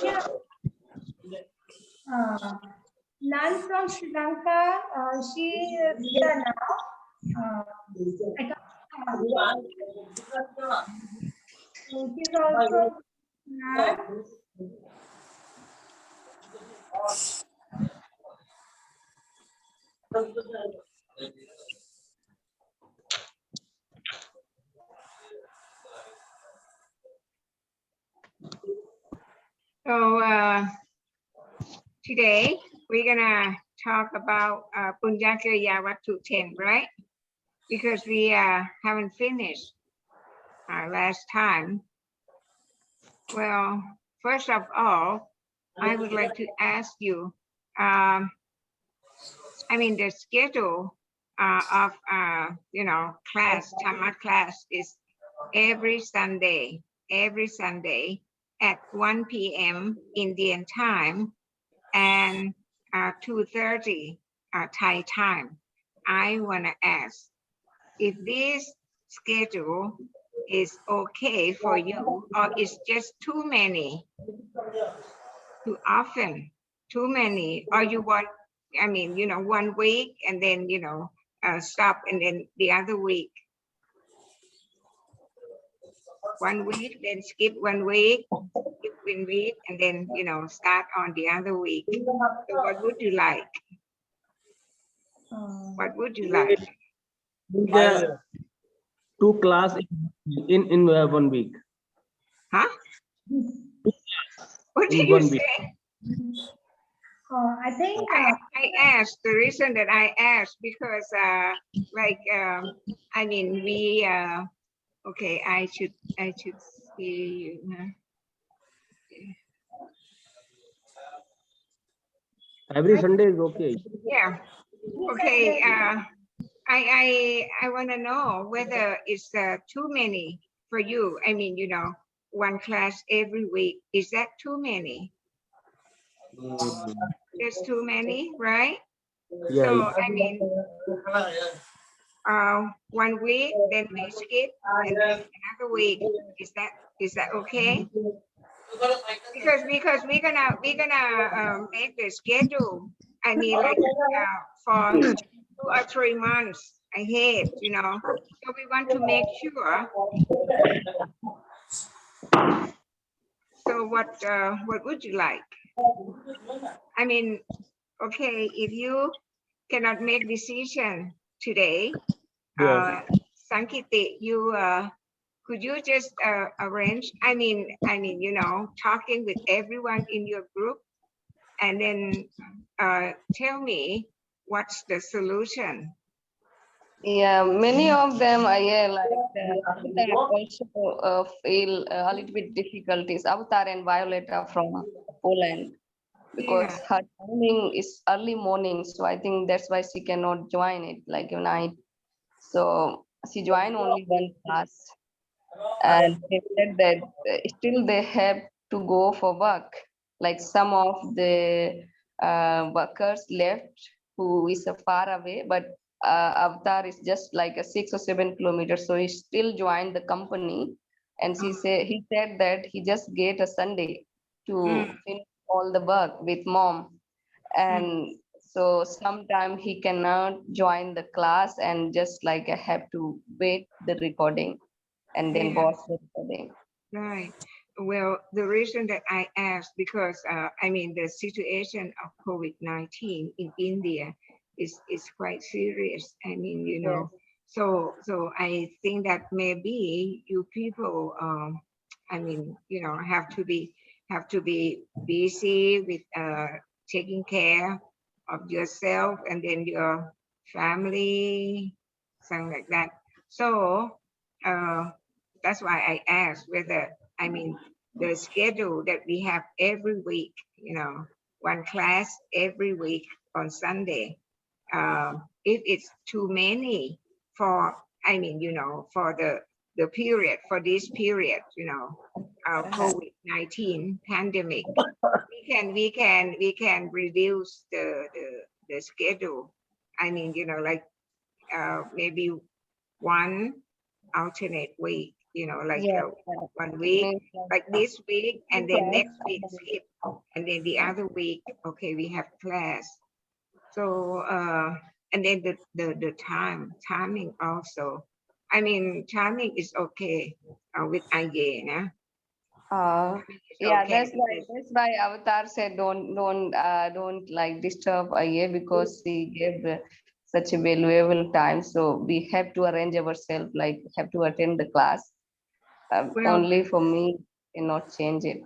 Yeah. None from Sri Lanka. She is here now. I can't so she's also not. So today we're gonna talk about Punyakriya Vatu 10, right? Because we haven't finished last time. Well, first of all, I would like to ask you, I mean, the schedule of, class, DHAMMA class is every Sunday at 1 p.m. Indian time and 2:30 Thai time. I want to ask if this schedule is okay for you, or it's just too many, too often, too many, or you want, I mean, 1 week and then, stop, and then the other week. 1 week, then skip 1 week, skip 1 week, and then, start on the other week. So what would you like? What would you like? Two class in 1 week. Huh? What did In you 1 say? week. I think I asked, the reason that I asked, because I mean, we okay, I should see you. Every Sunday is okay. Yeah. Okay. I want to know whether it's too many for you. I mean, 1 class every week. Is that too many? There's too many, right? Yeah. So I mean, 1 week, then we skip, and then another week. Is that okay? Because we're gonna make the schedule. I mean, like for 2 or 3 months ahead, So we want to make sure. So what would you like? I mean, okay, if you cannot make decision today, Sankiti, you could you just arrange? I mean, talking with everyone in your group, and then tell me what's the solution. Yeah, many of them are Avatar also feel a little bit difficulties. Avatar and Violeta from Poland, because her timing is early morning, so I think that's why she cannot join it like night. So she joined only 1 class, and they said that still they have to go for work. Like some of the workers left who is far away, but Avatar is just like a 6 or 7 kilometers, so he still joined the company. And he said that he just get a Sunday to finish all the work with mom, and so sometime he cannot join the class and just like have to wait the recording and then watch the recording. Right. Well, the reason that I asked, because I mean, the situation of COVID-19 in India is quite serious. I mean, so I think that maybe you people, I mean, have to be busy with taking care of yourself and then your family, something like that. So that's why I asked whether, I mean, the schedule that we have every week, 1 class every week on Sunday, if it's too many for, I mean, for the period, for this period, COVID-19 pandemic, we can reduce the schedule. I mean, like maybe 1 alternate week, you know, like Yeah. 1 week, Means like this week, and then class. next week skip, and then the other week, okay, we have class. So and then the timing also. I mean, timing is okay with IJ, nah? It's Yeah, okay because that's why Avatar said don't like disturb IA because he gave such a valuable time. So we have to arrange ourselves, like have to attend the class. well, Only for me, cannot change it.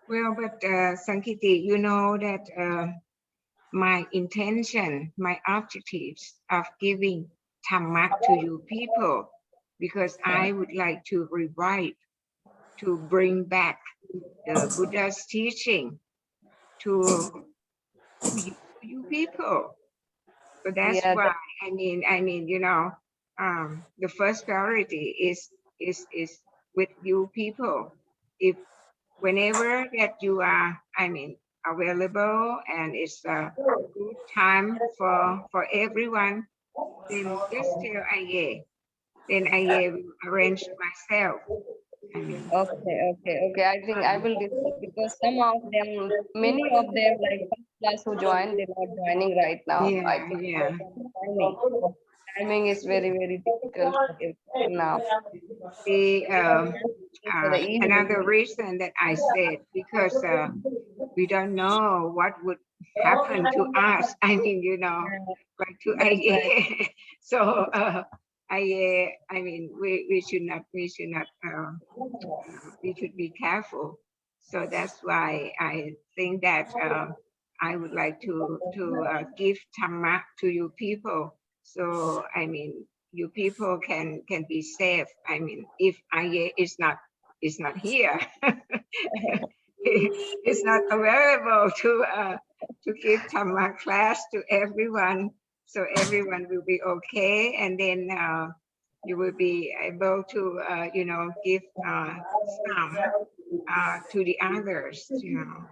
but Sankiti, you know that my intention, my objectives of giving Dhamma to you people, because I would like to revive, to bring back the Buddha's teaching to you people. So that's Yeah, why I mean, you know, the first priority is with you people. If whenever that you are, I mean, available and it's a good time for everyone, then just tell Aye. Then Aye will arrange myself. I mean, okay. I think I will discuss because some of them, many of them, like first class who joined, they're not joining right now. I yeah, think yeah. timing, timing is very difficult for everyone now. The For the evening. another reason that I said because we don't know what would happen to us. I mean, you know, like to That's right. IA. So I mean, we should not we should be careful. So that's why I think that I would like to give Dhamma to you people. So I mean, you people can be safe. I mean, if IA is not here, is not available to give Dhamma class to everyone, so everyone will be okay, and then you will be able to you know, give some to the others, you know.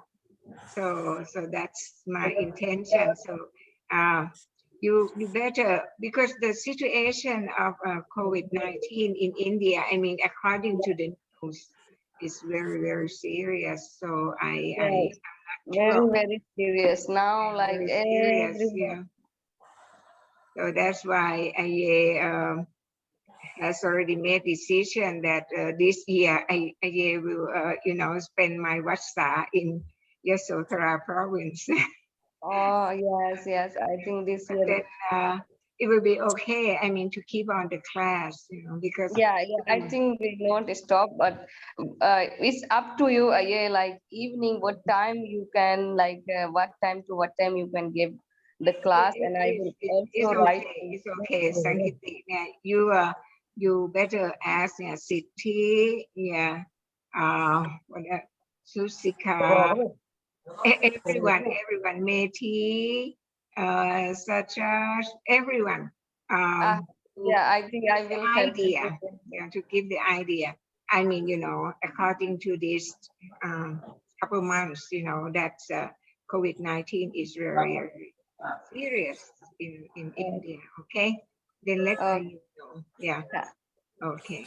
So that's my intention. So you better, because the situation of COVID-19 in India, I mean, according to the news, is very serious. So Yeah, I'm not sure. very serious now. Like Very serious, everyone. yeah. So that's why I has already made decision that this year I will you know, spend my Vasa in Yasodhara province. Oh yes. I think this But year. then it will be okay. I mean, to keep on the class, you know, because Yeah. I think we won't stop, but it's up to you. Yeah, like evening, what time you can, like what time to what time you can give the class, and I will it's also write. okay. It's okay. Sankiti, yeah, you better ask, yeah, Siddhi, yeah, what Susikha, everyone, Meti, such as everyone, Uh, to yeah, I think give I the will have to idea, yeah, to give the idea. I mean, you know, according to this couple months, you know, that COVID-19 is very serious in India. Okay, then let uh, me know. Yeah. yeah. Okay.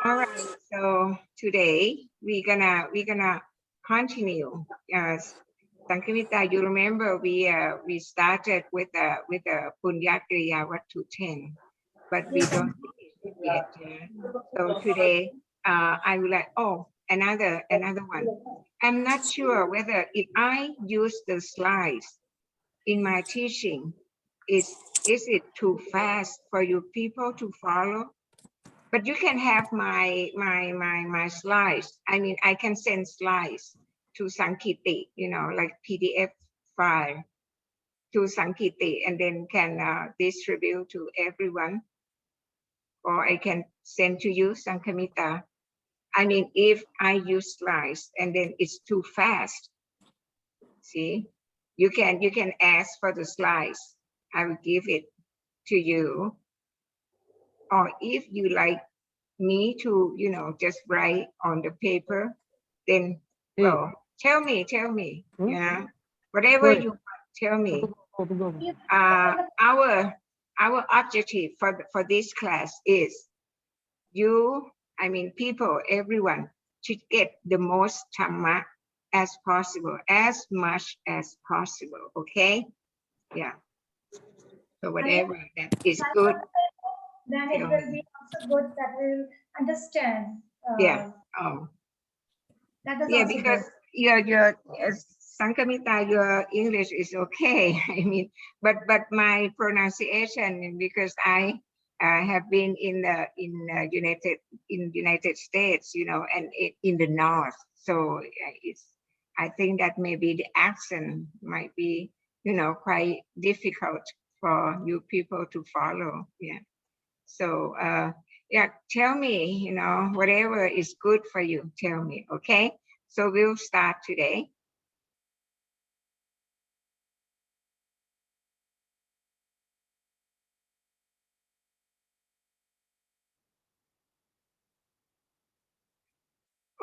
All right. So today we're gonna continue. Sankimita, you remember we started with a Punyakriya Vatu 10, but we don't finish it yet. So today I would like, oh, another one. I'm not sure whether if I use the slides in my teaching, is it too fast for you people to follow? But you can have my slides. I mean, I can send slides to Sankiti, you know, like PDF file to Sankiti, and then can distribute to everyone, or I can send to you, Sankamita. I mean, if I use slides and then it's too fast, see, you can ask for the slides. I will give it to you. Or if you like me to, you know, just write on the paper, then, well, tell me, yeah, whatever you want, tell me. Our objective for this class is you I mean, people, everyone should get the most Dhamma as possible, as much as possible. Okay? Yeah. So whatever that is good. Then it will be also good that we'll understand. Yeah. Oh. That is Yeah, also because good. your Sankamita, your English is okay. I mean, but my pronunciation, because I have been in the United States, you know, and in the north, so it's, I think that maybe the accent might be, you know, quite difficult for you people to follow. Yeah. So yeah, tell me, you know, whatever is good for you, tell me, okay? So we'll start today.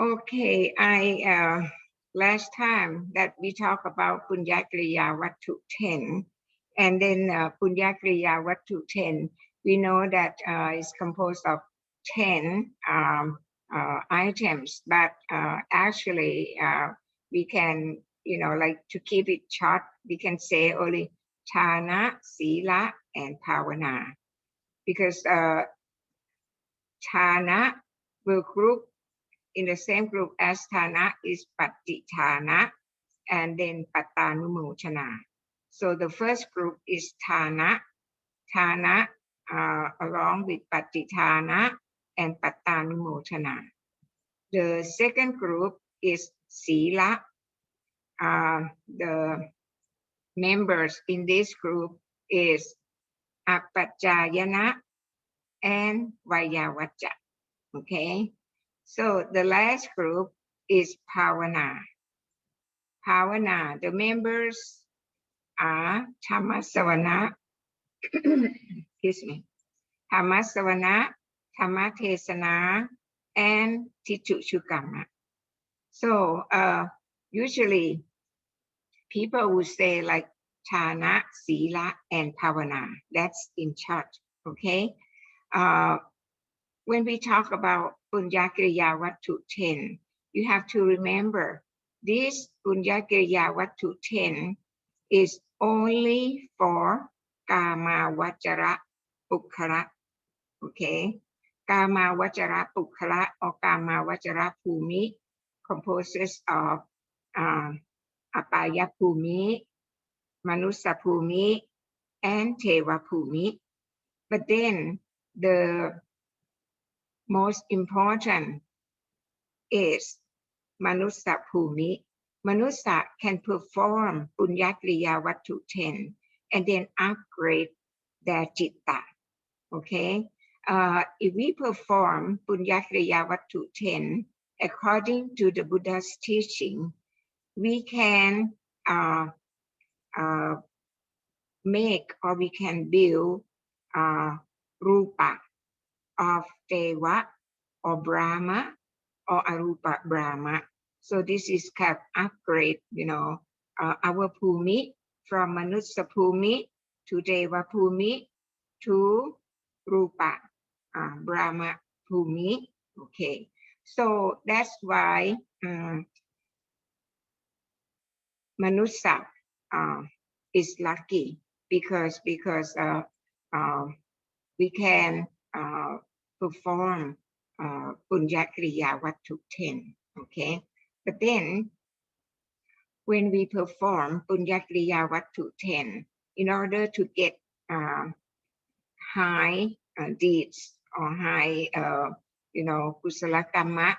Okay, I last time that we talked about Punyakriya Wattu 10, and then Punyakriya Wattu 10, we know that it's composed of 10 items, but actually we can, you know, like to keep it short, we can say only Chana, Sila, and Pavana, because Chana will group in the same group as Thana is Patithana and then Pattanumochana. So the first group is Thana, along with Patithana and Pattanumochana. The second group is Sila. The members in this group is Apajayana and Vayavacha. Okay, so the last group is Pavana. Pavana, the members are Dhammasavana, excuse me, Dhammasavana, Dhammatesana, and Tituchukamma. So usually people would say like Chana, Sila, and Pavana. That's in church, okay? When we talk about Punyakriya Wattu 10, you have to remember this Punyakriya Wattu 10 is only for Kama Vajara Pukkhala. Okay? Kama Vajara Pukkhala or Kama Vajara Bhumi composes of Apaya Bhumi, Manusa Bhumi, and Teva Bhumi. But then the most important is Manusa Bhumi. Manusa can perform Punyakriya Wattu 10 and then upgrade their citta. Okay? If we perform Punyakriya Wattu 10 according to the Buddha's teaching, we can make or we can build rupa of Deva or Brahma or Arupa Brahma. So this is kind of upgrade, you know, our Bhumi from Manusa Bhumi to Deva Bhumi to Rupa Brahma Bhumi. Okay, so that's why Manusa is lucky because we can perform Punyakriya Wattu 10. Okay, but then when we perform Punyakriya Wattu 10, in order to get high deeds or high, you know, kusala kamma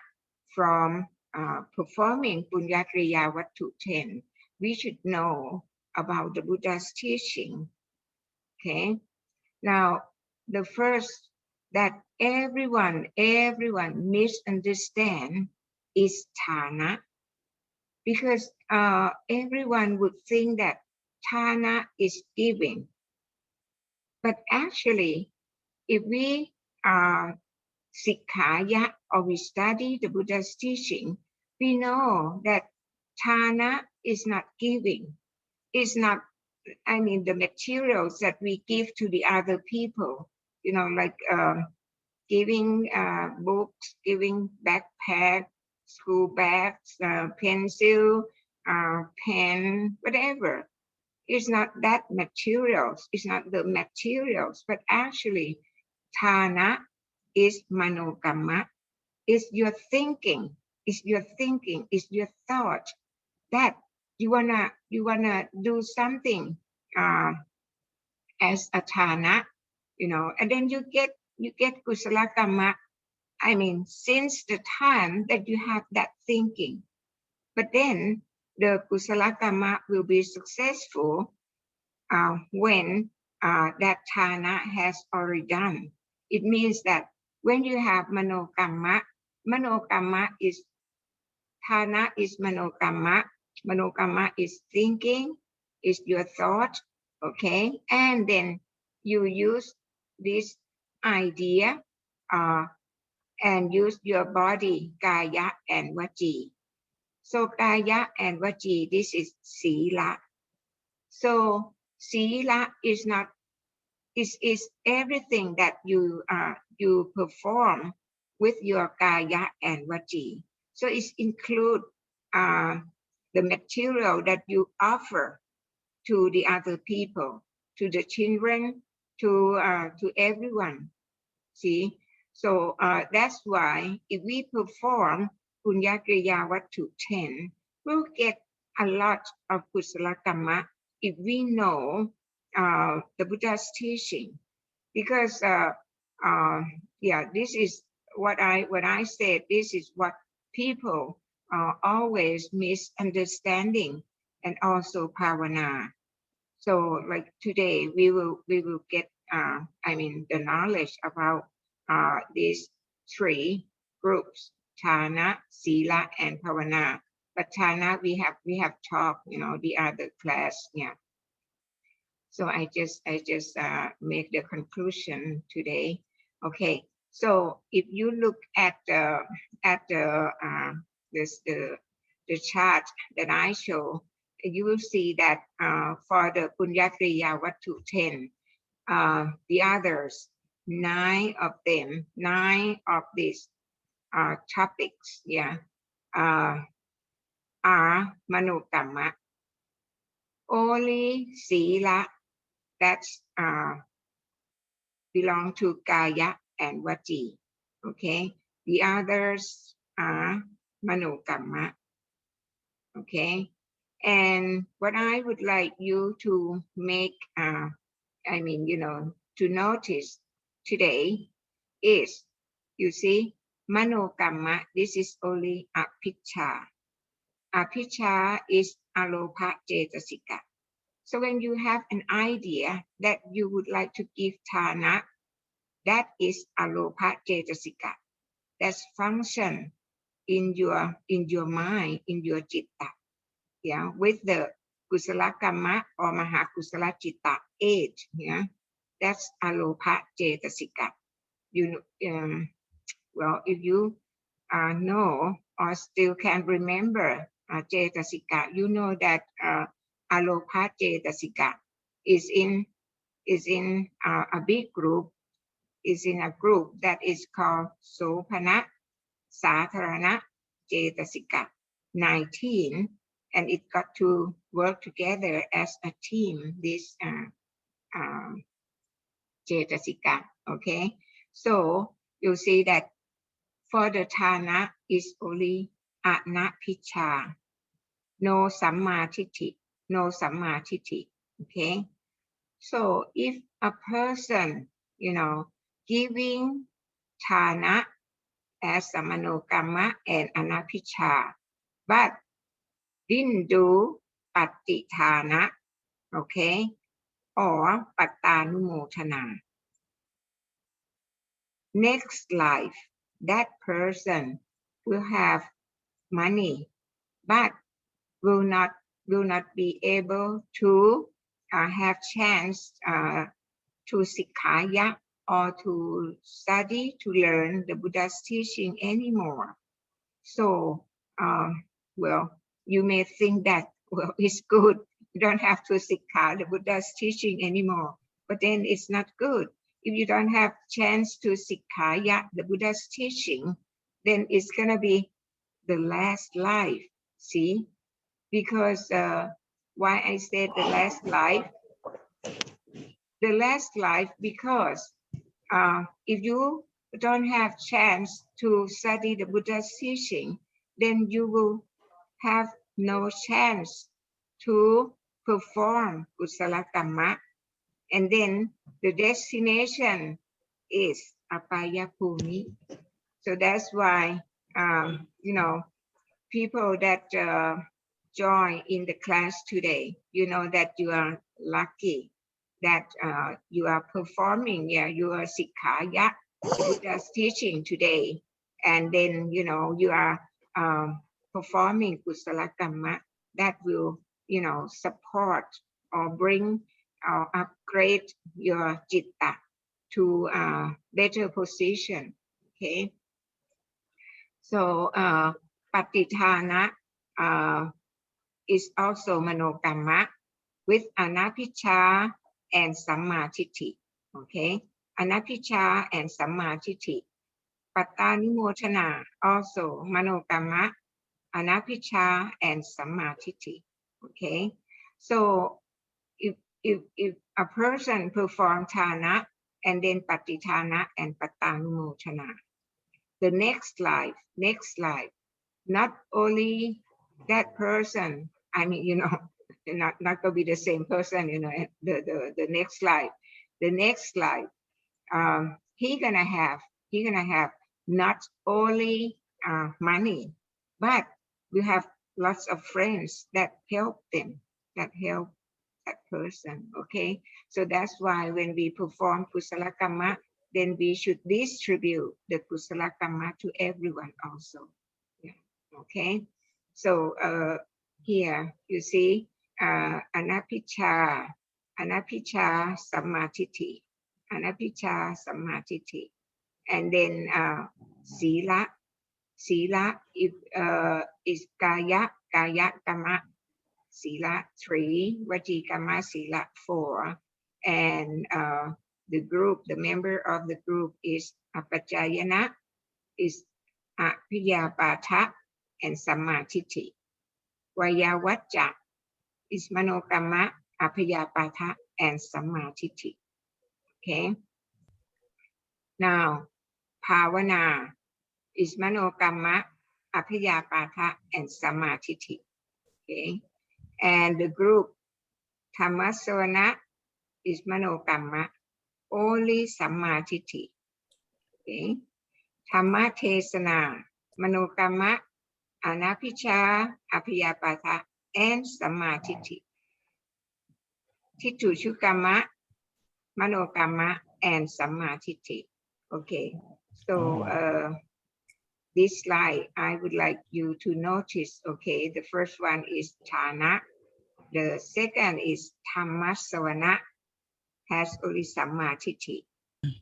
from performing Punyakriya Wattu 10, we should know about the Buddha's teaching. Okay, now the first that everyone misunderstand is Thana, because everyone would think that Thana is giving. But actually, if we are Sikkha or we study the Buddha's teaching, we know that Thana is not giving. It's not, I mean, the materials that we give to the other people, you know, like giving books, giving backpack, school bags, pencil, pen, whatever. It's not that materials, it's not the materials, but actually Thana is manokamma, is your thinking, is your thinking, is your thought that you wanna do something as a Thana, you know, and then you get kusala kamma. I mean, since the time that you have that thinking, but then the kusala kamma will be successful when that Thana has already done. It means that when you have manokamma, manokamma is Thana is manokamma. Manokamma is thinking, is your thought, okay? And then you use this idea and use your body, kaya and vaci. So kaya and vaci, this is sila. So sila is not is everything that you perform with your kaya and vaci. So it include the material that you offer to the other people, to the children, to everyone. See, so that's why if we perform Punya Kriya Wattu 10, we'll get a lot of Kusala Kamma if we know the Buddha's teaching. Because yeah, this is what I said. This is what people always misunderstanding, and also Pavana. So like today we will get I mean the knowledge about these three groups: Thana, Sila, and Pavana. But Thana we have talked, you know, the other class, yeah. So I just make the conclusion today. Okay, so if you look at the chart that I show, you will see that for the Punya Kriya Wattu 10, the others, 9 of them, 9 of these topics, yeah, are manokamma. Only sila, that's belong to kaya and vaci. Okay, the others are manokamma. Okay, and what I would like you to make, I mean, you know, to notice today is, you see, manokamma, this is only apicca. Apicca is alopa cetasika. So when you have an idea that you would like to give Thana, that is alopa cetasika. That's function in your mind, in your citta. Yeah, with the kusala kamma or maha kusala citta 8. Yeah, that's alopa cetasika. You well, if you know or still can remember cetasika, you know that alopa cetasika is in a big group, is in a group that is called Sopana Satharana cetasika 19, and it got to work together as a team, this cetasika. Okay, so you see that for the Thana is only anapicca, no sammaทิฏฐิ, no sammaทิฏฐิ. Okay, so if a person, you know, giving Thana as a manokamma and anapicca, but didn't do patithana, okay, or pattanumotana, next life, that person will have money, but will not be able to have chance to Sikkha or to study, to learn the Buddha's teaching anymore. So, well, you may think that, well, it's good. You don't have to Sikkha the Buddha's teaching anymore, but then it's not good, if you don't have chance to Sikkha, the Buddha's teaching, then it's gonna be the last life. See, because why I said the last life? The last life because if you don't have chance to study the Buddha's teaching, then you will have no chance to perform kusala kamma, and then the destination is Buddhabhummi. So that's why you know, people that join in the class today, you know that you are lucky that you are performing, you are Sikkha, Buddha's teaching today, and then you know you are performing kusala kamma that will, you know, support or bring or upgrade your citta to a better position. Okay, so patithana is also manokamma with anapicca and sammatiti. Okay, anapicca and sammatiti. Pattanimotana also manokamma, anapicca and sammatiti. Okay, so if a person perform thana and then patithana and pattanimotana, the next life, not only that person, I mean, you know, not gonna be the same person, you know, the next life, he gonna have not only money, but we have lots of friends that help them, that help that person. Okay, so that's why when we perform kusala kamma, then we should distribute the kusala kamma to everyone also. Yeah. Okay, so here you see anapicca sammatiti, and then sila if is kaya kamma, sila 3, vaci kamma sila 4, and the member of the group is apajjayana, is apiyapata and sammatiti. Vayavacca is manokamma, apiyapata and sammatiti. Okay. Now, bhavana is manokamma, apiyapata and sammatiti. Okay. And the group dhammasavana is manokamma, only sammatiti. Okay. Dhamma tesana, manokamma, anapicca, apiyapata, and sammatiti. Tituchukamma, manokamma, and sammatiti. Okay, so this slide I would like you to notice. Okay, the first one is thana, the second is dhammasavana, has only sammatiti,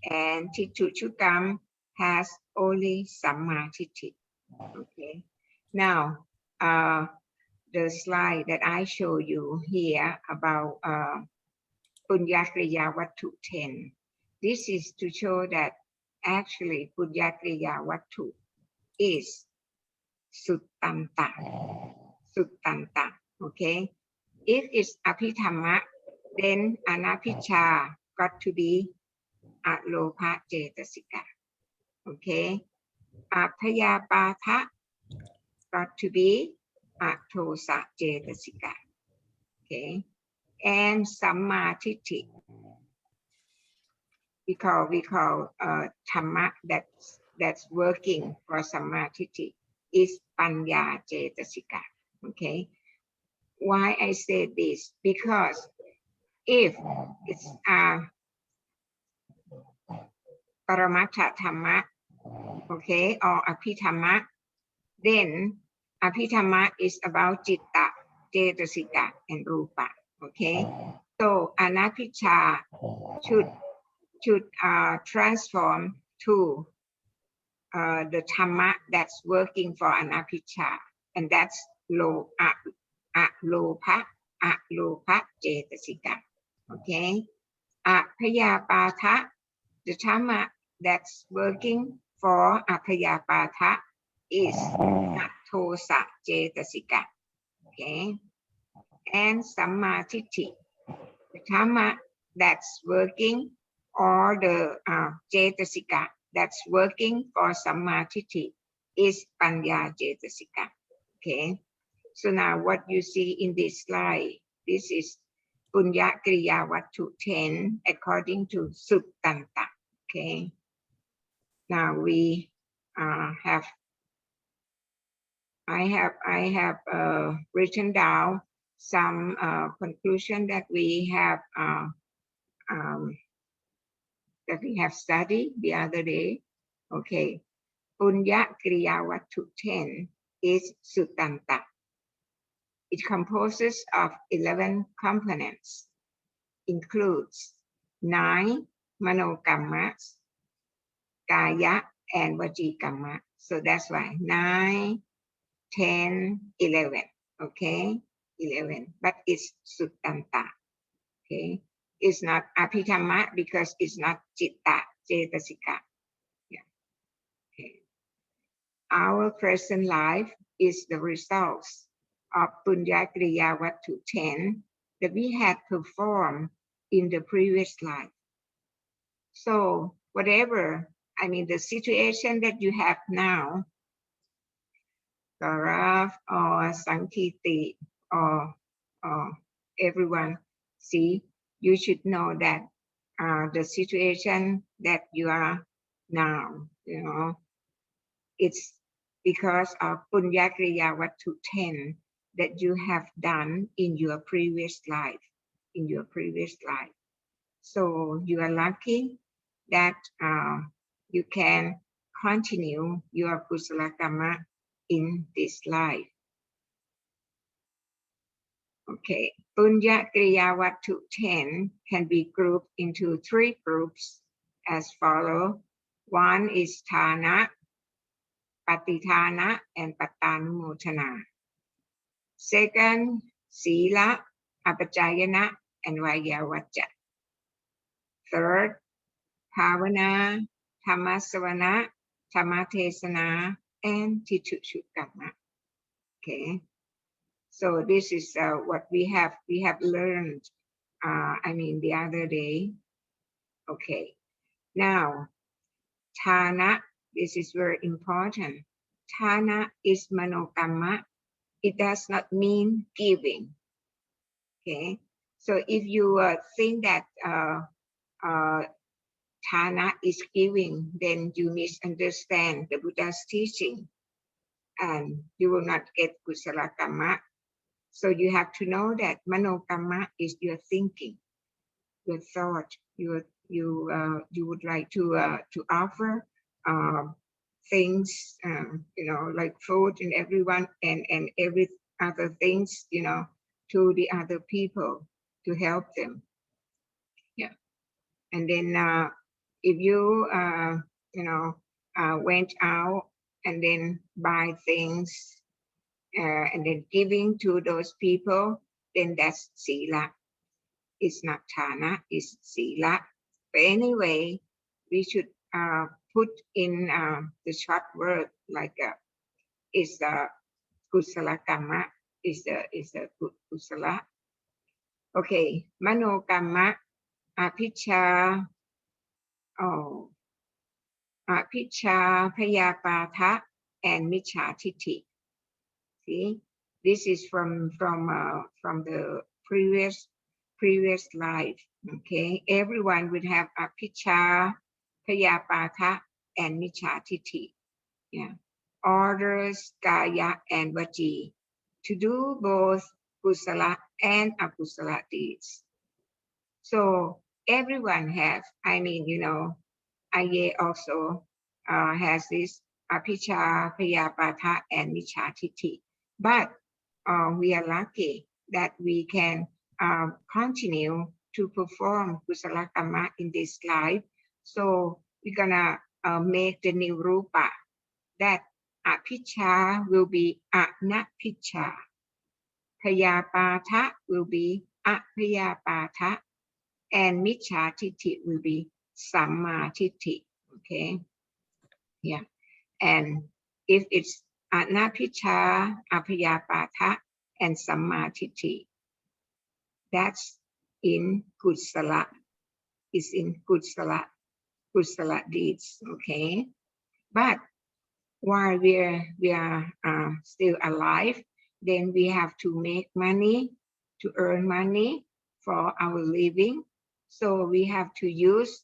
and tituchukam has only sammatiti. Okay, now the slide that I show you here about Punyakriya Wattu 10. This is to show that actually Punyakriya Wattu is Suttanta. Okay? If it's Apithamma, then Anapicca got to be Alopa Cetasika. Okay? Apayapata got to be Atosa Cetasika. Okay? And sammatiti, we call dhamma that's working for sammatiti is panya cetasika. Okay, why I say this? Because if it's paramattha dhamma, okay, or apithamma, then apithamma is about citta, cetasika, and rupa. Okay, so anapicca should transform to the dhamma that's working for anapicca, and that's alopa cetasika. Okay, apayapata the Dhamma that's working for Abhyapatha is Nattosa Cetasika. Okay. And Sammaทิฏฐิ. The Dhamma that's working, or the Cetasika that's working for Sammaทิฏฐิis Panya Cetasika. Okay. So now what you see in this slide, this is Punya Kriya Vattu 10 according to Suttanta. Okay. Now we I have written down some conclusion that we have studied the other day. Okay. Punya Kriya Vattu 10 is Suttanta. It composes of 11 components, includes 9 manokammas, kaya and vajikamma. So that's why 9, 10, 11. Okay, 11. But it's Suttanta. Okay, it's not Abhidhamma because it's not Citta, Cetasika. Yeah. Okay. Our present life is the results of Punya Kriya Vattu 10 that we had performed in the previous life. So whatever, I mean, the situation that you have now, Gaurav or Sankiti or everyone, see, you should know that the situation that you are now, you know, it's because of Punya Kriya Vattu 10 that you have done in your previous life, So you are lucky that you can continue your Kusala Kamma in this life. Okay, Punya Kriya Vattu 10 can be grouped into 3 groups as follows. One is Thana, Patithana, and Pattanumotana. Second, Sila, Apachayana, and Vayavacha. Third, Bhavana, Dhammasavana, Dhammatesana, and Titushukkamma. Okay, so this is what we have learned. The other day. Okay, now Thana. This is very important. Thana is manokamma. It does not mean giving. Okay, so if you think that Thana is giving, then you misunderstand the Buddha's teaching and you will not get Kusala Kamma. So you have to know that Manokamma is your thinking, your thought. You would like to offer things, like food and everyone and every other things, to the other people to help them. Yeah, and then if you went out and then buy things and then giving to those people, then that's sila. It's not Thana, it's sila. But anyway, we should put in the short word like is the Kusala Kamma, is the Kusala. Okay, Mano Kamma, Apicca, Apicca, Payapatha, and Miccha Titi. See, this is from the previous life. Okay, everyone would have Apicca, Payapatha, and Miccha Titi. Yeah, orders Kaya and Vaji to do both Kusala and Akusala deeds. So everyone have, Aye also has this Apicca, Payapatha, and Miccha Titi. But we are lucky that we can continue to perform Kusala Kamma in this life. So we're gonna make the new rupa that Apicca will be Anapicca, Payapatha will be Apayapatha, and Miccha Titi will be Samma Titti. Okay. Yeah. And if it's Anapicha, Apayapata, and Samma Titti, that's in Kusala. Is in Kusala deeds. Okay. But while we are still alive, then we have to make money, to earn money for our living. So we have to use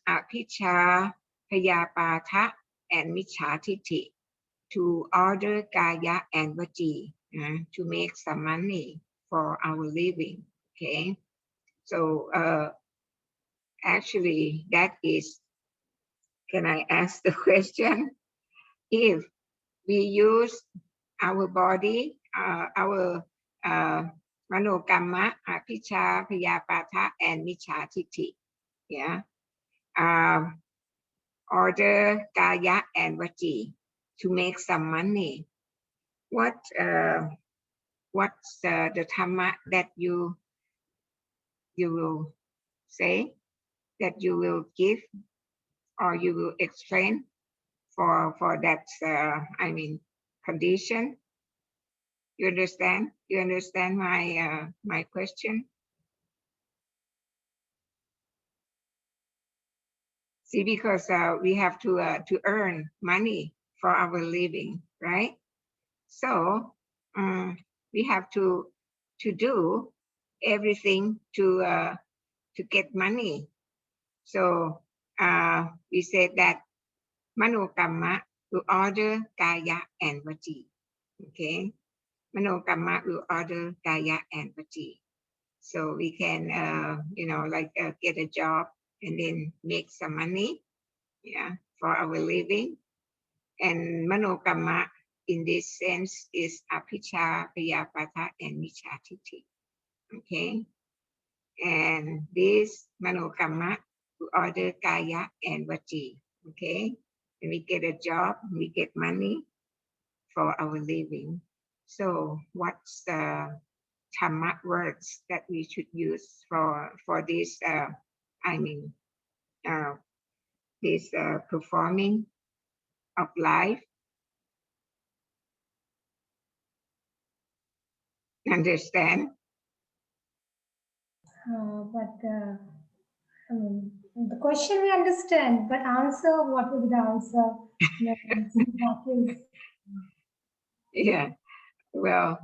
Apicca, Payapata, and Micchatitti to order Kaya and Vaci to make some money for our living. Okay, so actually that is. Can I ask the question? If we use our body, our Manokamma, Apicca, Payapata, and Micchatitti, yeah, order Kaya and Vaci to make some money. What's the Dhamma that you will say, that you will give, or you will explain for that I mean condition? You understand? You understand my my question? See, because we have to earn money for our living, right? So we have to do everything to get money. So we said that Manokamma will order Kaya and Vaci. Okay, Manokamma will order Kaya and Vaci. So we can, you know, like get a job and then make some money, yeah, for our living. And Manokamma in this sense is Apicca, Payapata, and Micchatitti. Okay, and this Manokamma to order Kaya and Vaci. Okay, and we get a job, we get money for our living. So what's the Dhamma words that we should use for this? I mean, this performing of life. Understand? But I mean, the question we understand, but answer, what will be the answer? Yeah. Well,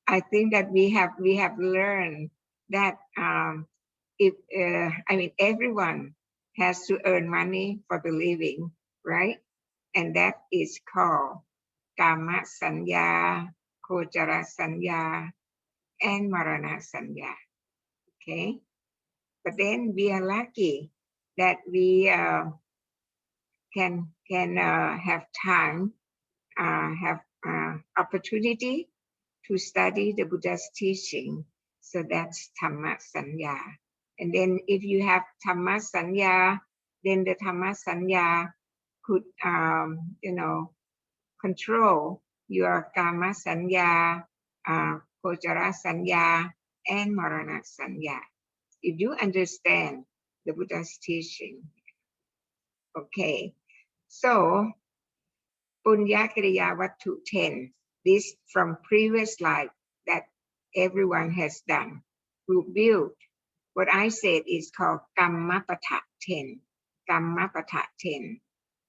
I think that we have learned that if I mean everyone has to earn money for the living, right? And that is called Kama Sanya, Kochara Sanya, and Marana Sanya. Okay, but then we are lucky that we can have time, have opportunity to study the Buddha's teaching. So that's Dhamma Sanya. And then if you have Dhamma Sanya, then the Dhamma Sanya could, you know, control your Kama Sanya, Kochara Sanya, and Marana Sanya. If you understand the Buddha's teaching. Okay, so Punya Kriya Vattu 10, this from previous life that everyone has done, will build. What I said is called Kammapata 10. Kammapata 10.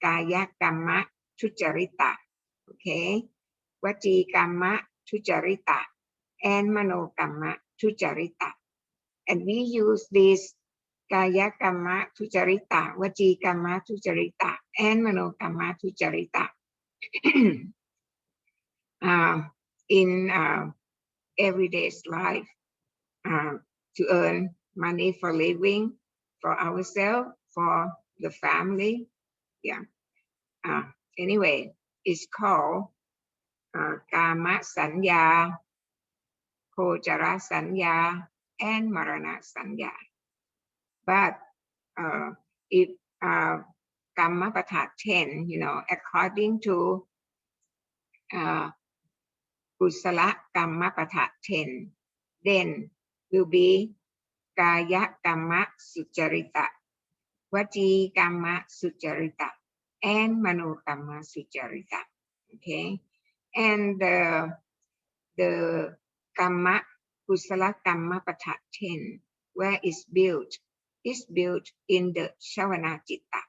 Kaya Kamma Tucharita. Okay. Vaci Kamma Tucharita and Mano Kamma Tucharita. And we use this Kaya Kamma Tucharita, Vaci Kamma Tucharita, and Mano Kamma Tucharita in everyday's life to earn money for living, for ourselves, for the family. Yeah. Anyway, it's called Kama Sanya, Kochara Sanya, and Marana Sanya. But if Kammapata 10, you know, according to Kusala Kammapata 10, then will be Kaya Kamma Sucharita Vachi Kamma Sucharita and Mano Kamma Sucharita. Okay, and the Kamma Kusala Kamma Patha 10, where it's built, is built in the Shavana Chitta.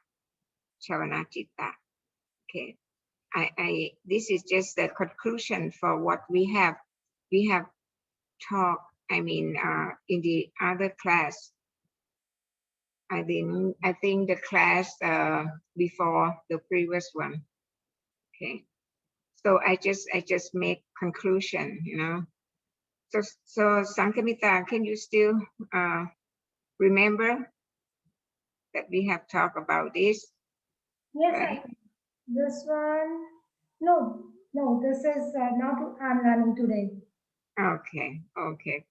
Shavana Chitta. Okay, this is just the conclusion for what we have talked. I mean, in the other class. I think the class before the previous one. Okay, so I just make conclusion, you know. So Sankamita, can you still remember that we have talked about this? Yes, Right? this one. No, this is not I'm learning today. Okay,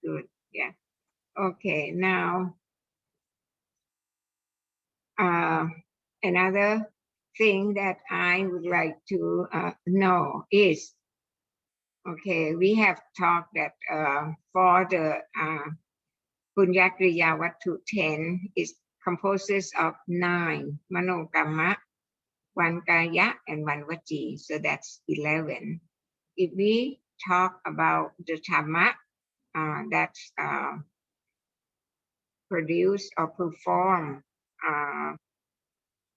good. Yeah. Okay, now another thing that I would like to know is, okay, we have talked that for the Punyakriya Wattu 10 is composes of 9 Manokamma, 1 Kaya, and 1 Vachi. So that's 11. If we talk about the Dhamma that's produced or performed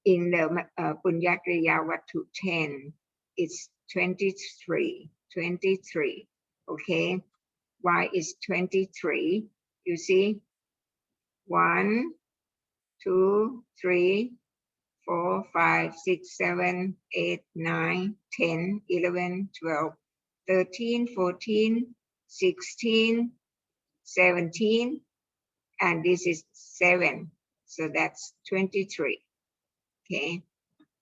in the Punyakriya Wattu 10, it's 23. Okay, why is 23? You see, 1, 2, 3, 4, 5, 6, 7, 8, 9, 10, 11, 12, 13, 14, 16, 17, and this is 7. So that's 23. Okay.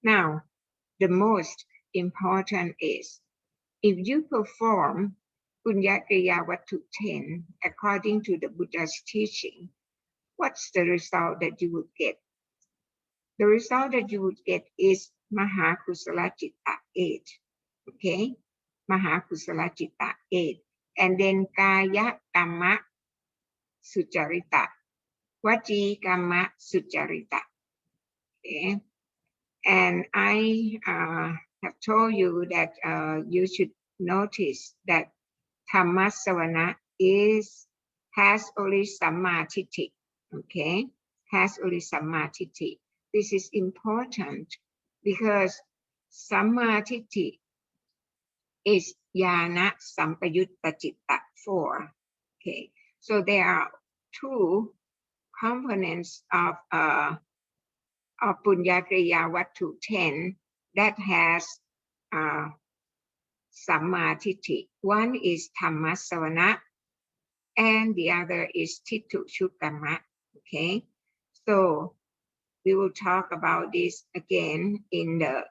Now, the most important is, if you perform Punyakriya Wattu 10 according to the Buddha's teaching, what's the result that you would get? The result that you would get is Mahakusala Chitta 8. Okay? Mahakusala Chitta 8. And then Kaya Kamma Sucharita. Vachi Kamma Sucharita. Okay? And I have told you that you should notice that Dhammasavana has only Sammatiti. Okay? Has only Sammatiti. This is important because Sammatiti is Yana Sampayutta Chitta 4. Okay, so there are 2 components of Punyakriya Wattu 10 that has Sammatiti. One is Dhammasavana and the other is Tittu Shukkamma. Okay, so we will talk about this again in the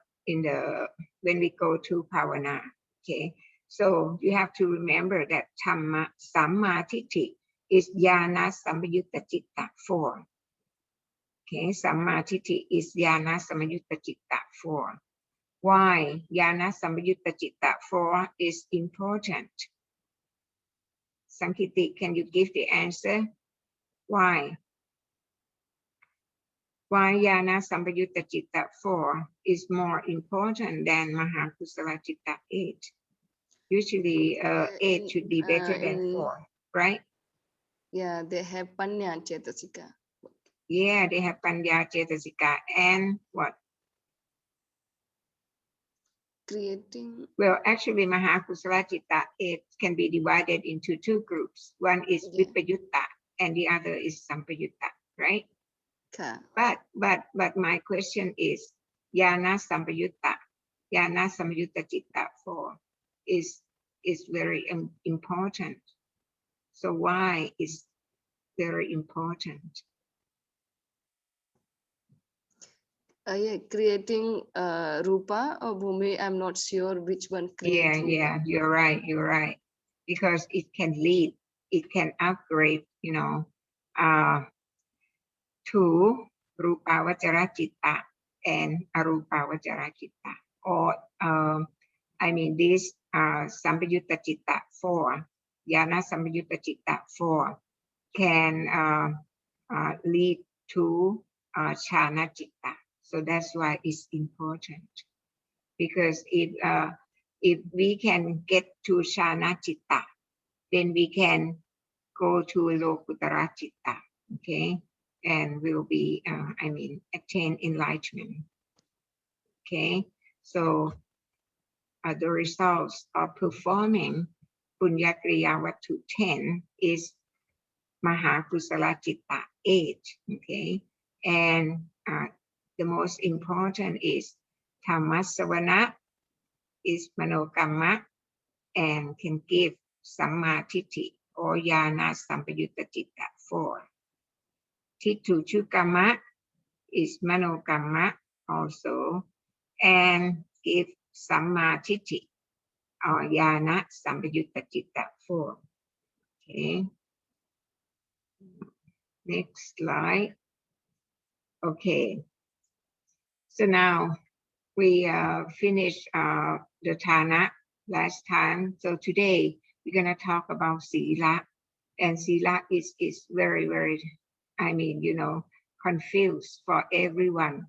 when we go to Pavana. Okay, so you have to remember that Sammatiti is Yana Samayutta Chitta 4. Okay, Sammatiti is Yana Samayutta Chitta 4. Why Yana Samayutta Chitta 4 is important? Sankiti, can you give the answer? Why? Why Yana Sampayutta Chitta 4 is more important than Mahakusala Chitta 8. Usually 8 should be better than 4, right? Yeah, they have Panya Cetasika. Yeah, they have Panya Cetasika and what? Creating. Well, actually Mahakusala Chitta 8 can be divided into 2 groups. One is Vipayutta and the other is Sampayutta, right? But my question is, Yana Sampayutta Chitta 4 is very important. So why is very important? Yeah, creating Rupa or Bhumi, I'm not sure which one creates. Yeah, you're right. Because it can lead, it can upgrade, you know, to Rupa Vajara Chitta and Arupa Vajara Chitta. Or I mean this Sampayutta Chitta 4, Yana Sampayutta Chitta 4 can lead to chana citta. So that's why it's important, because if we can get to chana citta, then we can go to lokuttara citta, okay, and will be attain enlightenment. Okay, so the results of performing Punyakriya Wattu 10 is Mahakusala Citta 8. Okay, and the most important is Dhammasavana is Manokamma and can give Samma Titti or Yana Sampayutta Citta 4. Tittuchukamma is Manokamma also and give Samma Titti or Yana Sampayutta Citta 4. Okay. Next slide. Okay. So now we finished the Thana last time. So today we're gonna talk about Sila, and Sila is very, very, confused for everyone,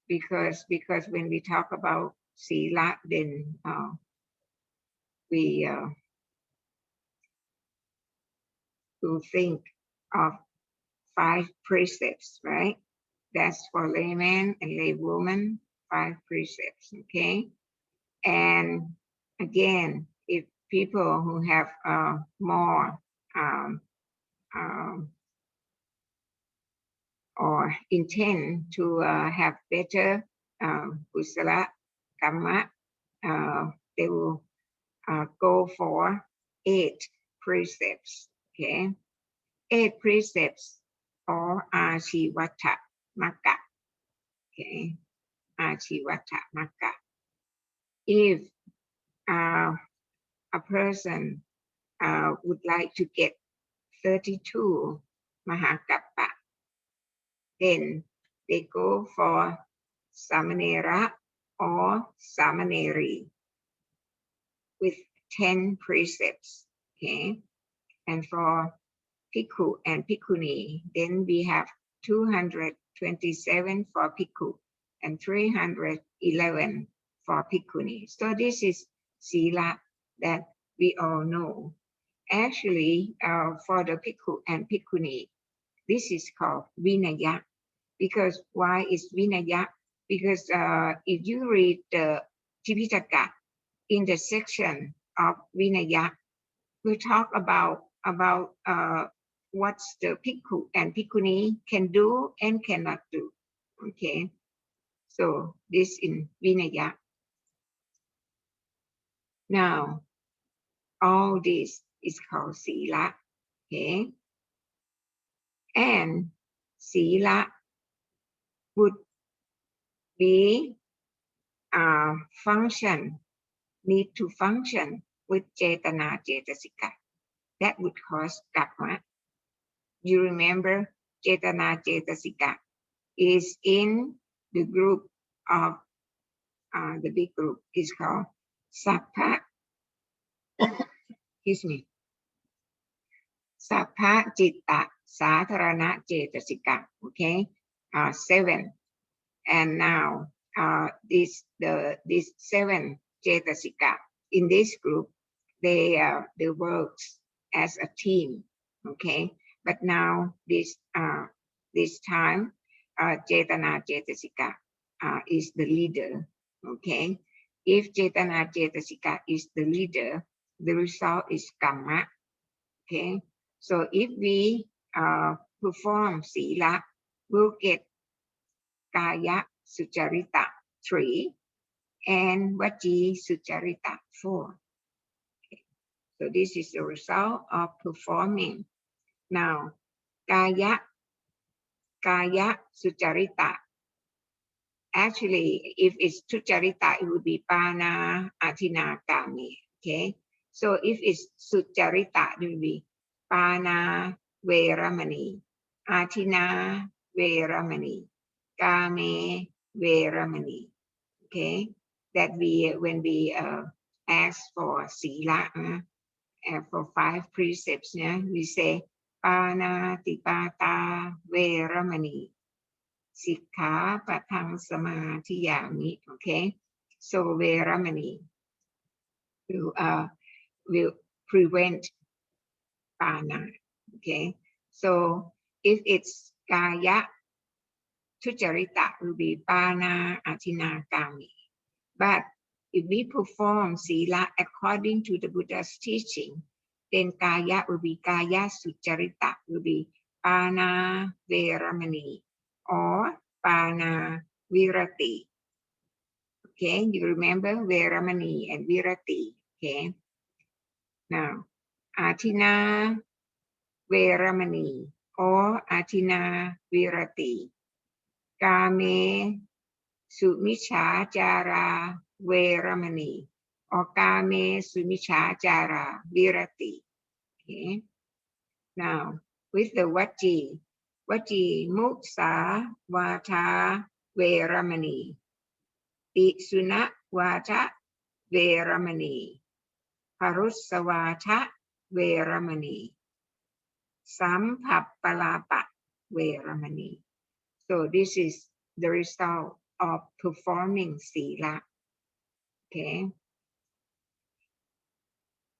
because when we talk about Sila, then we will think of 5 precepts, right? That's for layman and laywoman, 5 precepts, okay? And again, if people who have more or intend to have better kusala kamma, they will go for 8 precepts, okay? 8 precepts or Achivatta Magga, okay? Achivatta Magga. If a person would like to get 32 Mahakappa, then they go for Samanera or Samaneri with 10 precepts, okay? And for Bhikkhu and Bhikkhuni, then we have 227 for Bhikkhu and 311 for Bhikkhuni. So this is Sila that we all know. Actually, for the Bhikkhu and Bhikkhuni, this is called Vinaya. Because why is Vinaya? Because if you read the Tipitaka in the section of Vinaya, we talk about what's the Bhikkhu and Bhikkhuni can do and cannot do. Okay, so this in Vinaya. Now, all this is called Sila. Okay, and Sila would be need to function with Cetana Cetasika. That would cause karma. You remember Cetana Cetasika is in the group of the big group is called Sappha. Excuse me. Sappha Citta Satharana Cetasika. Okay, 7. And now this 7 Cetasika in this group, they works as a team. Okay, but now this time Cetana Cetasika is the leader. Okay, if Cetana Cetasika is the leader, the result is Kamma. Okay, so if we perform Sila, we'll get Kaya Sucharita 3 and Vaci Sucharita 4. Okay. So this is the result of performing. Now, Kaya Sucharita. Actually, if it's Sucharita, it would be Pana Atina Kami. Okay. So if it's Sucharita, it will be Pana Veramani, Atina Veramani, Kame Veramani. Okay, that when we ask for Sila, for 5 precepts, we say Pana Tipata Veramani. Sikkha patang samadhiyami. Okay, so Veramani will prevent Pana. Okay, so if it's Kaya Tucharita will be Pana Atina Kami. But if we perform Sila according to the Buddha's teaching, then Kaya will be Kaya Sucharita, will be Pana Veramani or Pana Virati. Okay, you remember Veramani and Virati. Okay, now Atina Veramani or Atina Virati. Kame Sumichachara Veramani or Kame Sumichachara Virati. Okay. Now, with the Vachi Muksa Vata Veramani, Tiksuna Vata Veramani, Parusavata Veramani, Sampappalapa Veramani. So this is the result of performing Sila. Okay.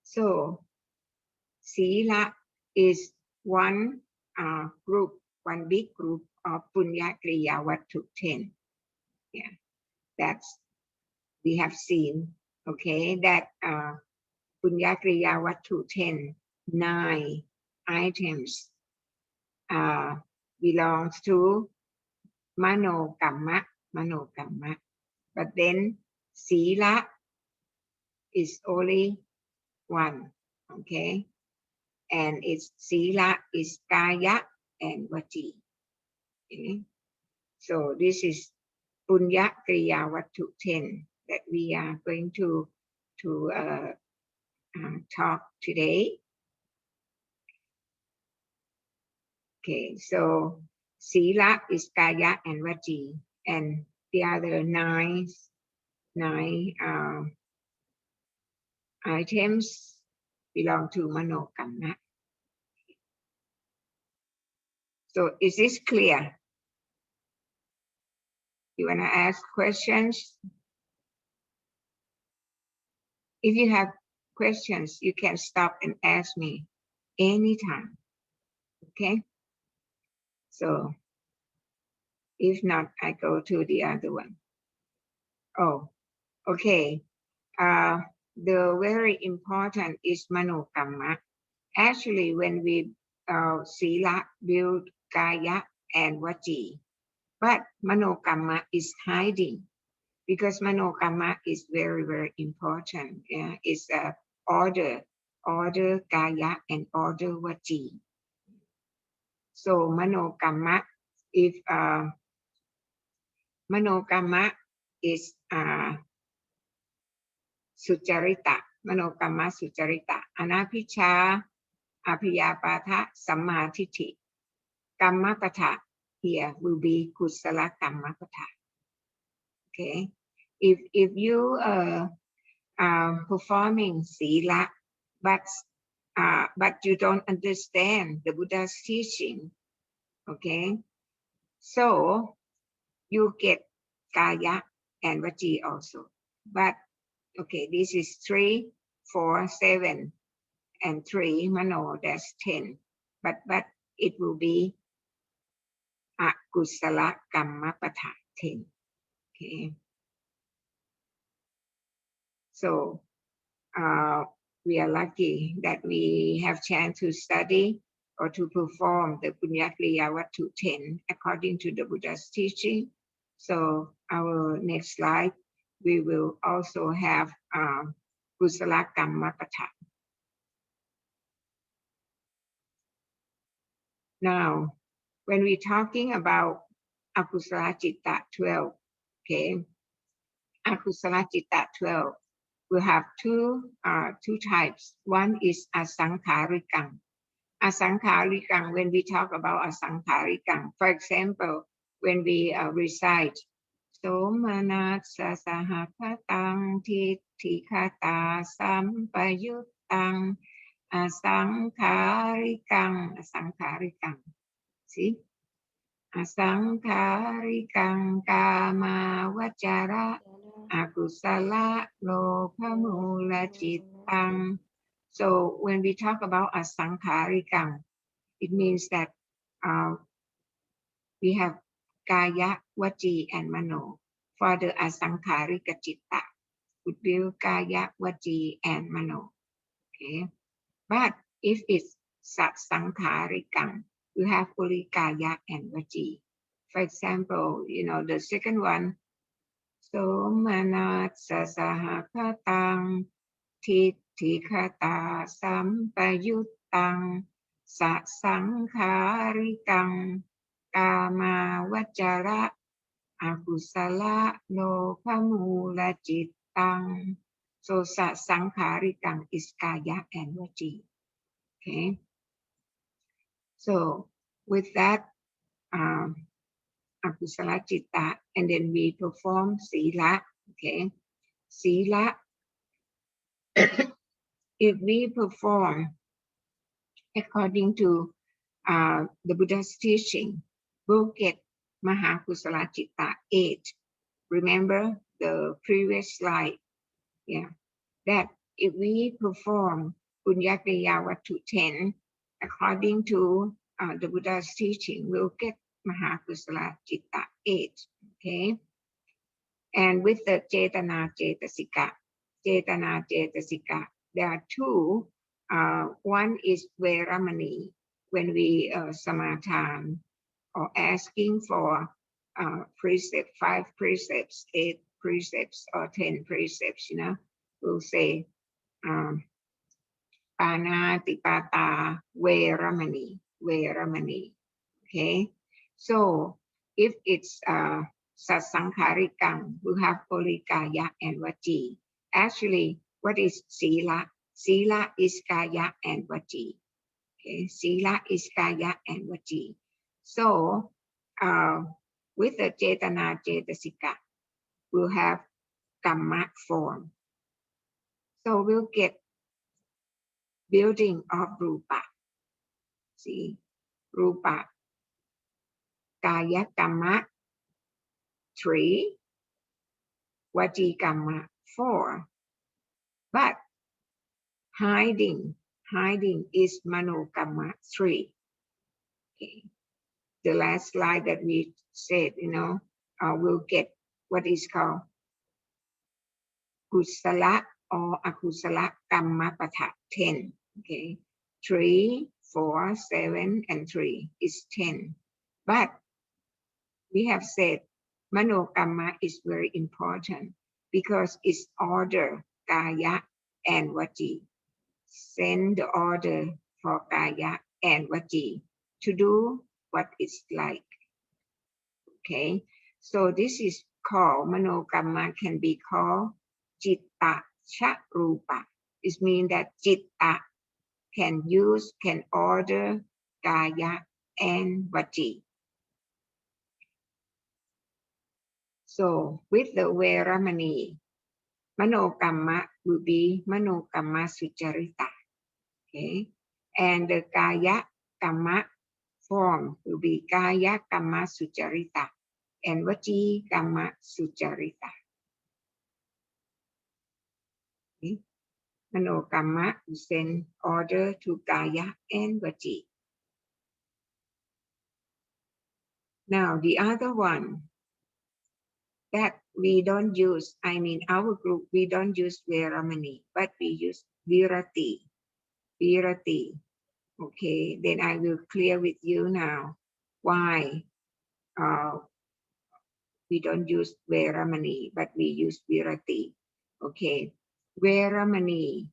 So Sila is one group, one big group of Punya Kriya Vattu 10. Yeah, that's we have seen. Okay, that Punya Kriya Vattu 10, 9 items belongs to Mano Kamma. But then Sila is only one. Okay, and its Sila is Kaya and Vachi. Okay, so this is Punya Kriya Vattu 10 that we are going to talk today. Okay, so Sila is Kaya and Vachi, and the other nine items belong to Mano Kamma. So is this clear? You want to ask questions? If you have questions, you can stop and ask me anytime. Okay? So if not, I go to the other one. Oh, okay. The very important is Mano Kamma. Actually, when we Sila build Kaya and Vachi, but Mano Kamma is hiding because Mano Kamma is very, very important. Yeah? It's order Kaya and order Vachi. So Mano Kamma, if Mano Kamma is Sucharita, Mano Kamma Sucharita, Anapicca, Apiyapata, Sammatiti, Kammapata here will be Kusala Kammapata. Okay, if you performing Sila, but you don't understand the Buddha's teaching, okay, so you get Kaya and Vachi also. But okay, this is 3, 4, 7, and 3 Mano, that's 10. But it will be Akusala Kammapata 10. Okay. So we are lucky that we have chance to study or to perform the Punya Kriya Vattu 10 according to the Buddha's teaching. So our next slide, we will also have Kusala Kammapata. Now, when we're talking about Akusala Citta 12, okay, Akusala Citta 12, we have two types. One is Asankharikang. Asankharikang, when we talk about Asankharikang, for example, when we recite Somanatsa Sahapatang Titikata Sampayutang Asankharikang. See? Asankharikang kama vajara akusala lophamula cittang. So when we talk about asankharikang, it means that we have kaya, vaci, and mano. For the asankharika citta, would build kaya, vaci, and mano. Okay, but if it's sasankharikang, you have only kaya and vaci. For example, the second one, so manat sasahakatang titikata sampayutang sasankharikang kama vajara akusala lophamula cittang. So sasankharikang is kaya and vaci. Okay. So with that akusala citta, and then we perform sila. Okay. Sila, if we perform according to the Buddha's teaching, we'll get Mahakusala Citta 8. Remember the previous slide? Yeah, that if we perform Bunyakaya Wattu 10 according to the Buddha's teaching, we'll get Mahakusala Citta 8. Okay, and with the Cetana Cetasika, there are two. One is Veramani, when we samathan or asking for precept, 5 precepts, 8 precepts, or 10 precepts, we'll say Panatipata Veramani. Okay, so if it's sasankharikang, we have only kaya and vaci. Actually, what is sila? Sila is kaya and vaci. Okay, sila is kaya and vaci. So with the cetana cetasika, we'll have kamma form. So we'll get building of rupa. See, rupa, kaya kamma 3, vaci kamma 4. But hiding is mano kamma 3. Okay. The last slide that we said, we'll get what is called kusala or akusala kamma patha 10. Okay, 3, 4, 7, and 3 is 10. But we have said mano kamma is very important because it's order kaya and vaci. Send the order for kaya and vaci to do what it's like. Okay, so this is called manokamma, can be called citta cha rupa. It means that citta can order kaya and vaci. So with the Veramani, manokamma will be manokamma sucharita. Okay, and the kaya kamma form will be kaya kamma sucharita and vaci kamma sucharita. Okay. Manokamma will send order to kaya and vaci. Now the other one that we don't use, our group, we don't use Veramani, but we use Virati. Okay, then I will clear with you now why we don't use Veramani, but we use Virati. Okay, Veramani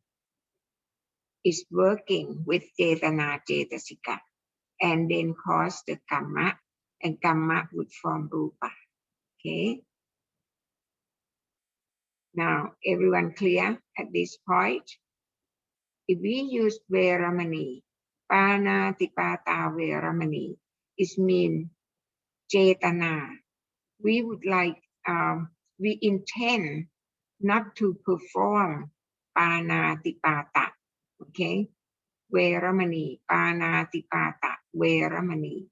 is working with Cetana Cetasika and then cause the Kamma, and Kamma would form Rupa. Okay. Now, everyone clear at this point? If we use Veramani, Panatipata Veramani, it means Cetana. We would like, we intend not to perform Panatipata. Okay? Veramani, Panatipata, Veramani.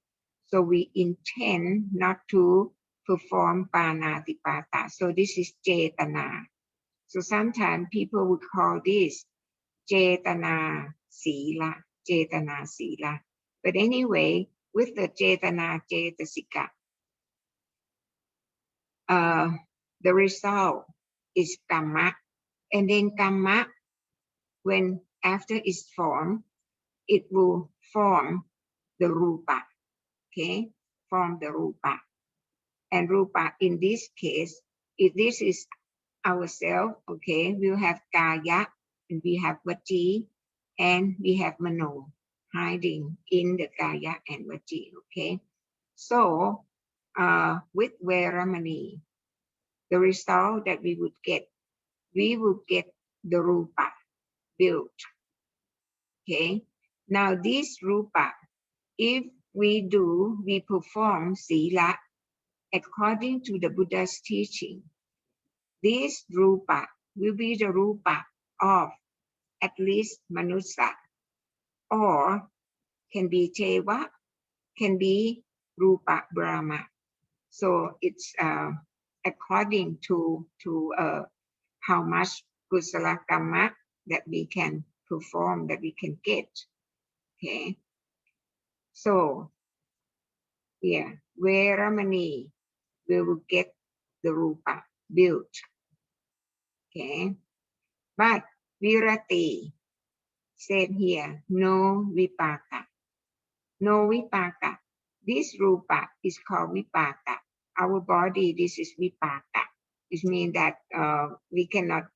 So we intend not to perform panatipata. So this is cetana. So sometimes people would call this cetana sila, cetana sila. But anyway, with the cetana cetasika, the result is kamma. And then kamma, when after it's formed, it will form the rupa. Okay, form the rupa. And rupa in this case, if this is ourselves, okay, we'll have kaya, and we have vaci, and we have mano hiding in the kaya and vaci. Okay, so with Veramani, the result that we would get the rupa built. Okay, now this rupa, if we perform sila according to the Buddha's teaching, this rupa will be the rupa of at least manusa, or can be teva, can be rupa brahma. So it's according to how much kusala kamma that we can perform, that we can get. Okay, so yeah, Veramani, we will get the rupa built. Okay, but virati said here, no vipaka. No vipaka. This rupa is called vipaka. Our body, this is vipaka. It means that we cannot,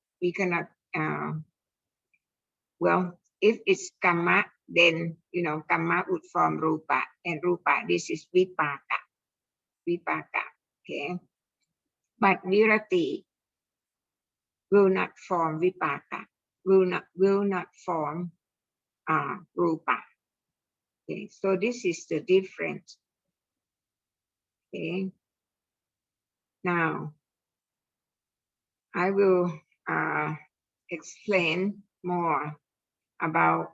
well, if it's kamma, then, kamma would form rupa, and rupa, this is vipaka. Vipaka, okay? But virati will not form vipaka, will not form rupa. Okay, so this is the difference. Okay, now I will explain more about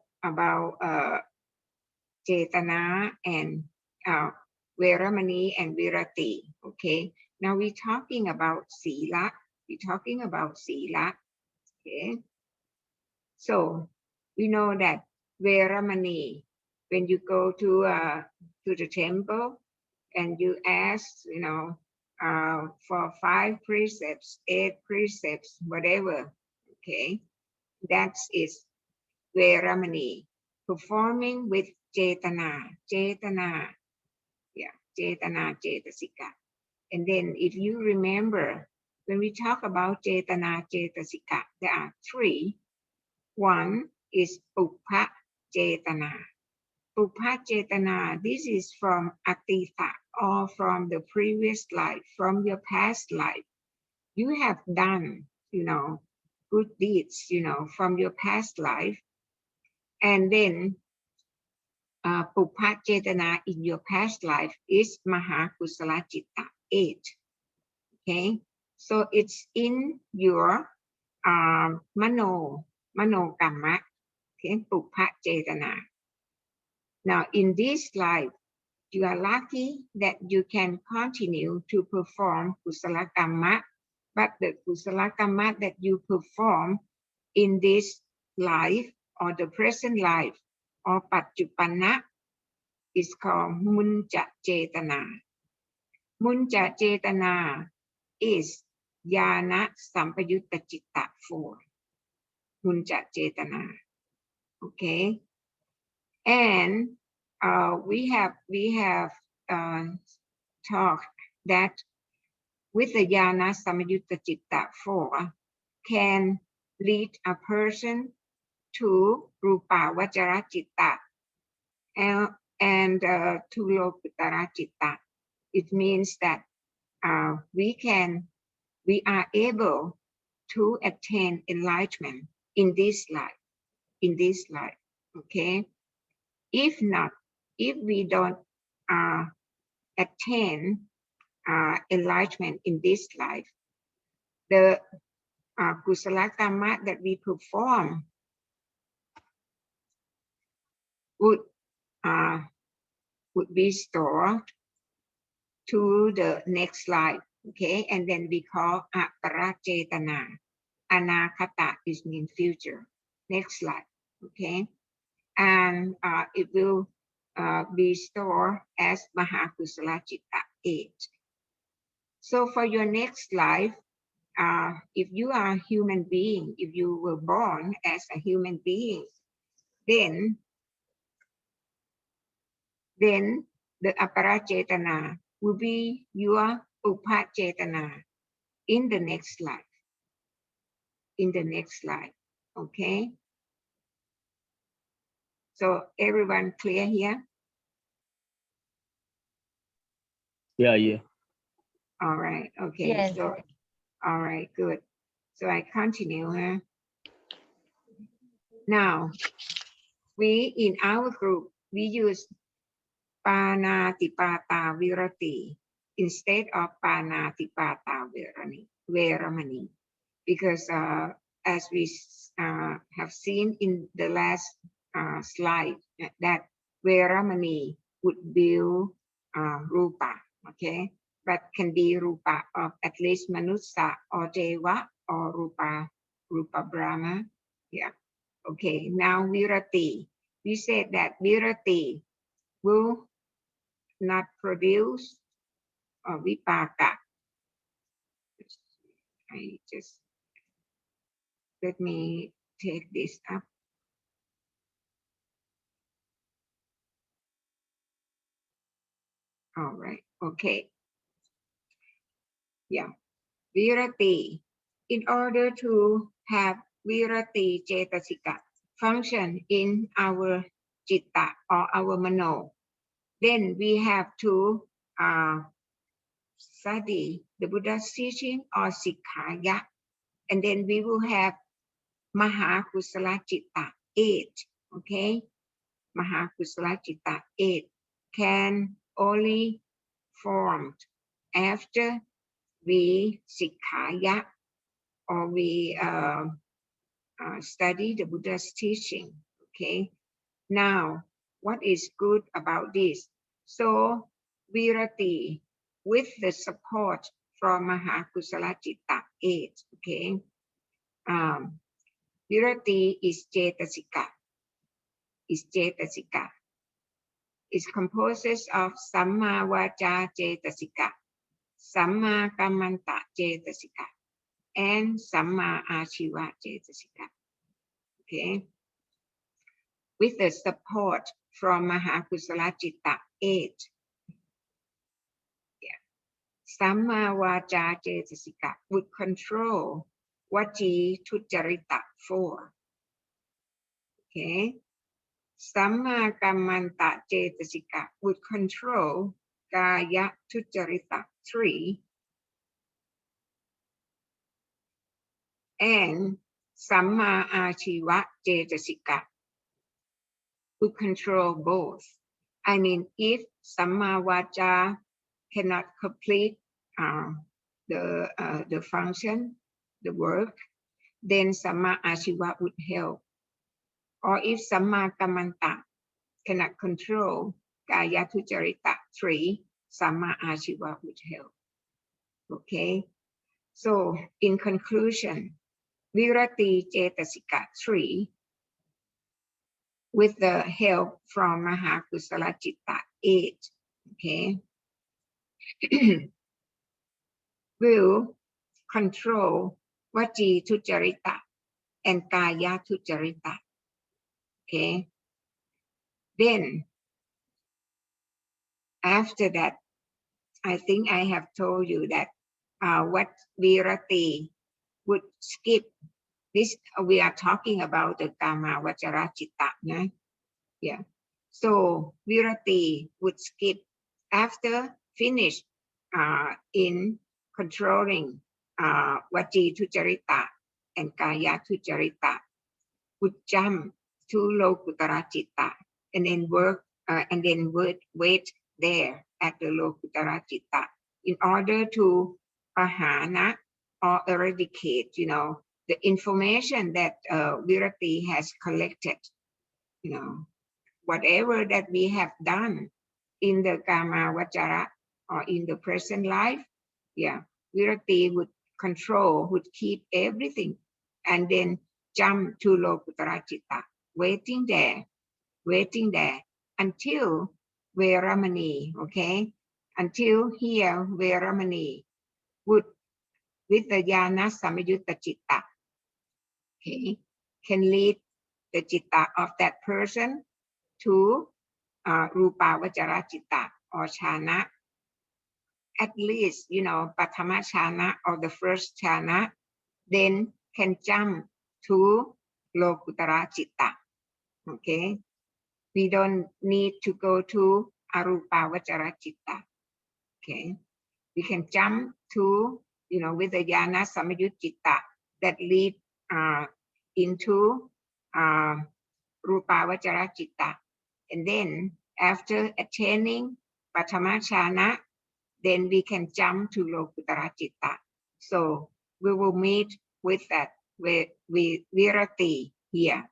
cetana and Veramani and virati. Okay, now we're talking about sila. Okay, so we know that Veramani, when you go to the temple and you ask, for 5 precepts, 8 precepts, whatever, okay, that is Veramani, performing with cetana, cetasika. And then if you remember, when we talk about cetana, cetasika, there are 3. One is uppa cetana. Uppa cetana, this is from atita, or from the previous life, from your past life. You have done, good deeds, from your past life. And then uppa cetana in your past life is maha kusala citta, 8. Okay, so it's in your mano kamma, okay, uppa cetana. Now in this life, you are lucky that you can continue to perform kusala kamma, but the kusala kamma that you perform in this life or the present life or paccuppanna is called munca cetana. Munca cetana is jhana sampayutta citta 4. Munca cetana. Okay, and we have talked that with the jhana samayutta citta 4 can lead a person to rupa vajara citta and to lokuttara citta. It means that we are able to attain enlightenment in this life. Okay, if not, if we don't attain enlightenment in this life, the kusala kamma that we perform would would be stored to the next slide. Okay, and then we call aparachetana. Anakata is mean future. Next slide. Okay, and it will be stored as Mahakusala Chitta 8. So for your next life, if you are a human being, if you were born as a human being, then the aparachetana will be your upachetana in the next life. In the next slide. Okay. So everyone clear here? Yeah. All right. Okay. Yes. So, all right, good. So I continue. Huh? Now, we in our group, we use Panatipata Virati instead of Panatipata Veramani, because as we have seen in the last slide, that Veramani would build Rupa, okay? But can be Rupa of at least Manusa or Deva or Rupa Brahma. Yeah. Okay, now Virati. We said that Virati will not produce Vipaka. I just, let me take this up. All right, okay. Yeah, Virati. In order to have Virati Cetasika function in our Chitta or our Mano, then we have to study the Buddha's teaching or Sikkha, and then we will have Mahakusala Chitta 8, okay? Mahakusala Chitta 8 can only formed after we Sikkha or we study the Buddha's teaching, okay? Now, what is good about this? So, Virati, with the support from Mahakusala Chitta 8, okay? Virati is Cetasika. It composes of Samma Vaca Cetasika, Samma Kammanta Cetasika, and Samma Achiva Cetasika. Okay. With the support from Mahakusala Chitta 8, Samma Vaca Cetasika would control Vaci Tuccarita 4. Okay. Samma Kammanta Cetasika would control Kaya Tuccarita 3. And Samma Achiva Cetasika would control both. I mean, if Samma Vaca cannot complete the function, the work, then Samma Achiva would help. Or if Samma Kammanta cannot control Kaya Tuccarita 3, Samma Achiva would help. Okay? So, in conclusion, Virati Cetasika 3, with the help from Mahakusala Chitta 8, okay, will control Vaci Tuccarita and Kaya Tuccarita. Okay. Then, after that, I think I have told you that what Virati would skip. This we are talking about the Kama Vachara Chitta. Yeah. So Virati would skip after finish in controlling Vaci Tuccarita and Kaya Tuccarita, would jump to Lokuttara Chitta and then work and then wait there at the Lokuttara Chitta in order to pahana or eradicate, the information that Virati has collected, whatever that we have done in the Kama Vajara or in the present life, yeah, Virati would control, would keep everything, and then jump to Lokuttara Citta, waiting there until Veramani, okay? Until here, Veramani would, with the Jnana Samayutta Citta, okay, can lead the Citta of that person to Rupa Vajara Citta or Chana, at least, you know, Patama Chana or the first Chana, then can jump to Lokuttara Citta, okay? We don't need to go to Arupa Vajara Citta, okay? We can jump to, you know, with the Jnana Samayutta Citta that lead into Rupa Vajara Citta. And then after attaining Patama Chana, then we can jump to Lokuttara Citta. So we will meet with that, with Virati here.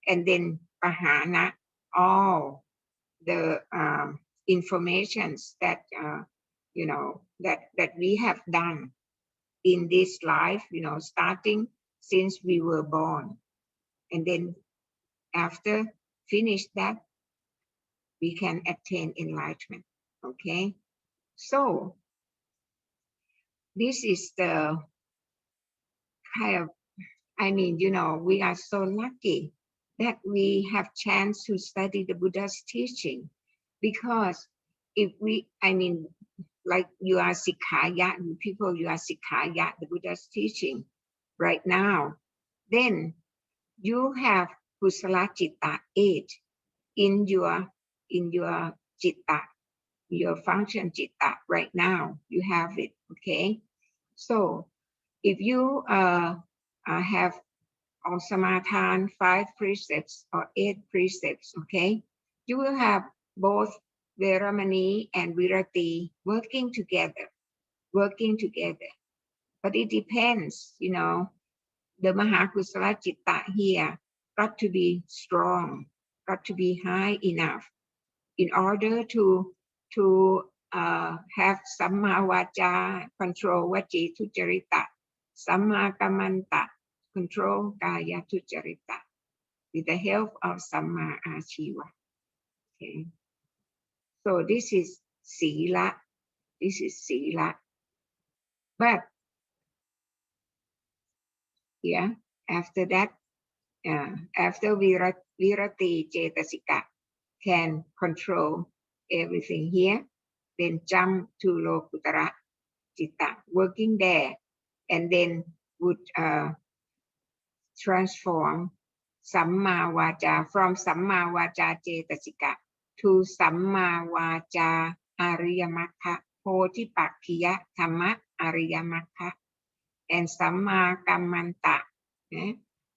And then Pahana, all the informations that, you know, that we have done in this life, you know, starting since we were born. And then after finish that, we can attain enlightenment, okay? So this is the kind of, I mean, you know, we are so lucky that we have chance to study the Buddha's teaching, because if we, I mean, like you are Sikkha, people, you are Sikkha, the Buddha's teaching right now, then you have Kusala Citta 8 in your Citta, your function Citta right now, you have it, okay? So if you have on Samathan 5 precepts or 8 precepts, okay, you will have both Veramani and Virati working together. But it depends, you know, the Mahakusala Citta here got to be strong, got to be high enough in order to have Samma Vaca, control Vaci Tuccarita, Samma Kammanta, control Kaya Tuccarita, with the help of Samma Achiva. Okay. So this is Sila. But yeah, after that, after Virati Cetasika can control everything here, then jump to Lokuttara Citta, working there, and then would transform Samma Vaca from Samma Vaca Cetasika to Samma Vaca Ariyamakha, Potipakhiya Dhamma Ariyamakha, and Samma Kammanta,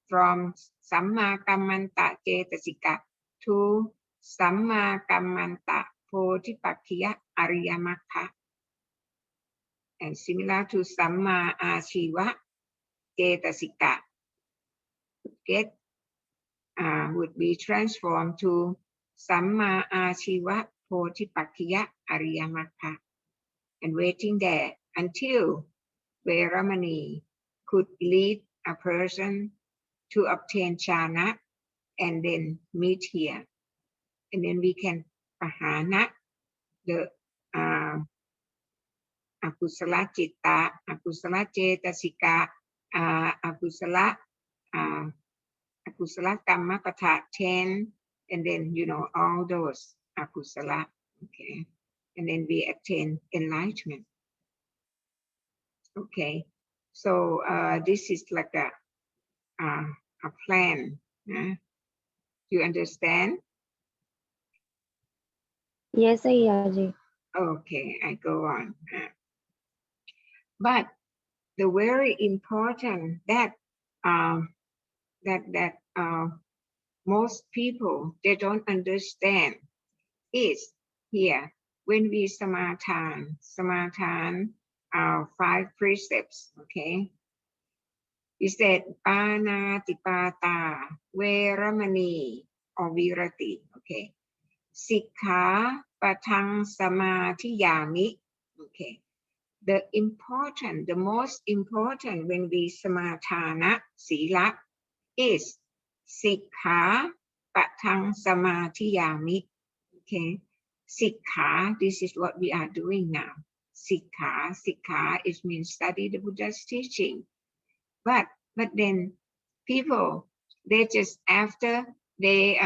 from Samma Kammanta Cetasika to Samma Kammanta Potipakhiya Ariyamakha, and similar to Samma Achiva Cetasika, would be transformed to Samma Achiva Potipakhiya Ariyamakha, and waiting there until Veramani could lead a person to obtain Chana and then meet here. And then we can Pahana the Akusala Citta, Akusala Cetasika, Akusala Kamma Pata 10, and then, you know, all those Akusala, okay? And then we attain enlightenment. Okay, so this is like a plan. You understand? Yes, Ayyaji. Okay, I go on. But the very important that most people, they don't understand is here when we samathan 5 precepts, okay? We said Panatipata, Veramani, or Virati, okay? Sikkha patang samadhiyami. Okay. The most important when we samatana sila is Sikkha patang samadhiyami. Okay. Sikkha, this is what we are doing now. Sikkha is means study the Buddha's teaching. But then people, they just after they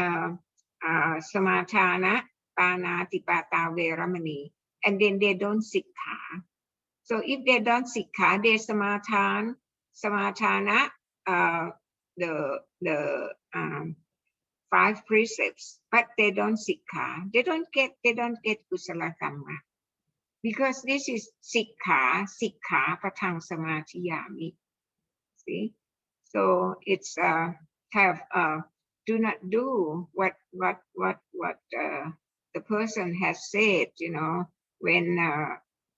samatana, panatipata, veramani, and then they don't Sikkha. So if they don't Sikkha, they samatana, the 5 precepts, but they don't Sikkha. They don't get kusala kamma. Because this is Sikkha patang samadhiyami. See? So it's do not do what the person has said, you know, when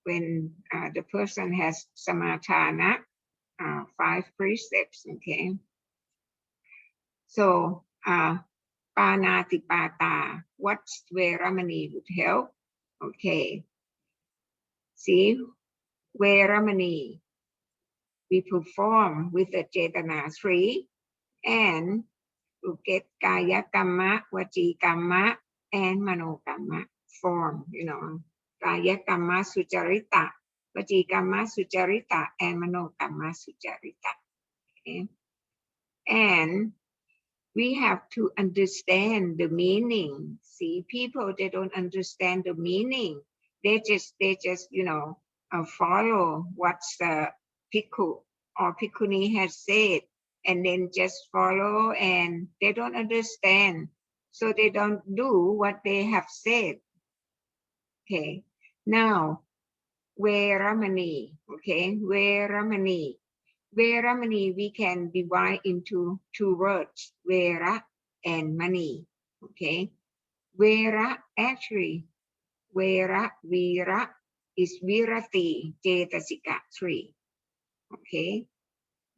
the person has samatana, 5 precepts, okay? So panatipata, what veramani would help? Okay. See, veramani, we perform with the Chetana 3 and to get Kaya Kamma, Vaci Kamma, and Mano Kamma form, you know, Kaya Kamma Sucharita, Vaci Kamma Sucharita, and Mano Kamma Sucharita. Okay? And we have to understand the meaning. See, people, they don't understand the meaning. They just, you know, follow what the Bhikkhu or Bhikkhuni has said, and then just follow, and they don't understand. So they don't do what they have said. Okay. Now, Veramani, okay, Veramani. Veramani, we can divide into 2 words, Vera and Mani. Okay. Vera, actually, Vera, Vira is Virati, Cetasika 3. Okay.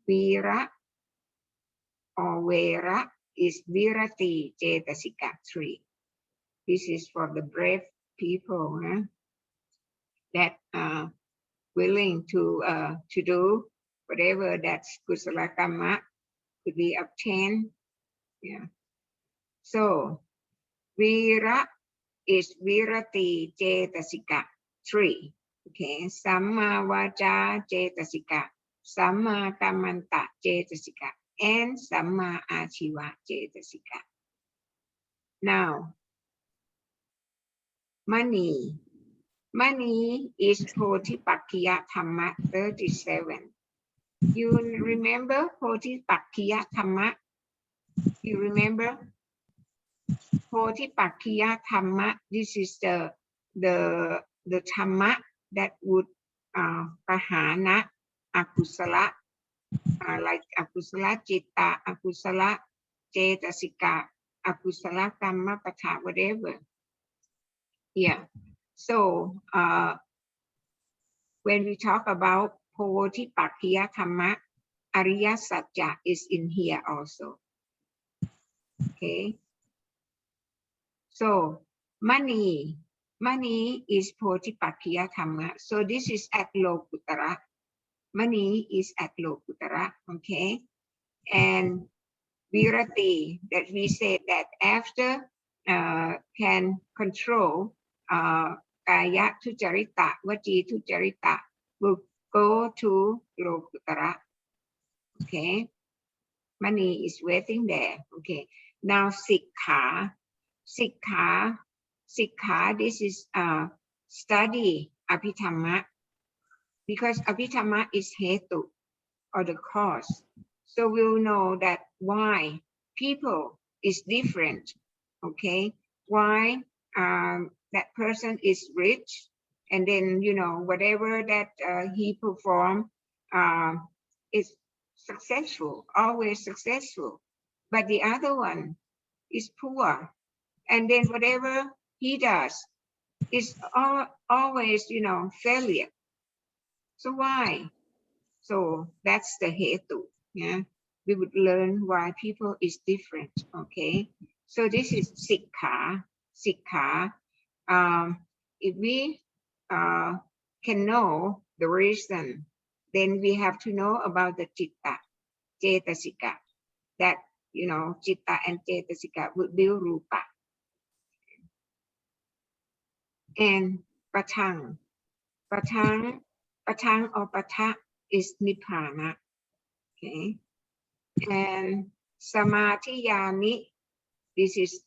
Vira or Vera is Virati, Cetasika 3. This is for the brave people that are willing to do whatever that's kusala kamma could be obtained. Yeah. So Vira is Virati Cetasika 3. Okay. Samma Vaca Cetasika, Samma Kammanta Cetasika, and Samma Achiva Cetasika. Now, Mani. Mani is Bodhipakkhya Dhamma 37. You remember Bodhipakkhya Dhamma? You remember? Bodhipakkhya Dhamma, this is the Dhamma that would pahana akusala, like akusala citta, akusala cetasika, akusala kamma pata, whatever. Yeah. So when we talk about Bodhipakkhya Dhamma, Ariya Satya is in here also. Okay. So Mani is Bodhipakkhya Dhamma. So this is at Lokuttara. Mani is at Lokuttara. Okay. And Virati, that we said that after can control Kaya Tucharita, Vaci Tucharita, will go to Lokuttara. Okay. Mani is waiting there. Okay. Now Sikkha, this is study Abhidhamma, because Abhidhamma is hetu, or the cause. So we'll know that why people is different. Okay. Why that person is rich, and then, you know, whatever that he performed is successful, always successful. But the other one is poor, and then whatever he does is always, you know, failure. So why? So that's the hetu. Yeah, we would learn why people is different. Okay, so this is Sikkha. Sikkha. If we can know the reason, then we have to know about the Chitta, Cetasika, that, you know, Chitta and Cetasika would build Rupa. And Patang or Pata is Nibbana. Okay. And Samadhiyami, this is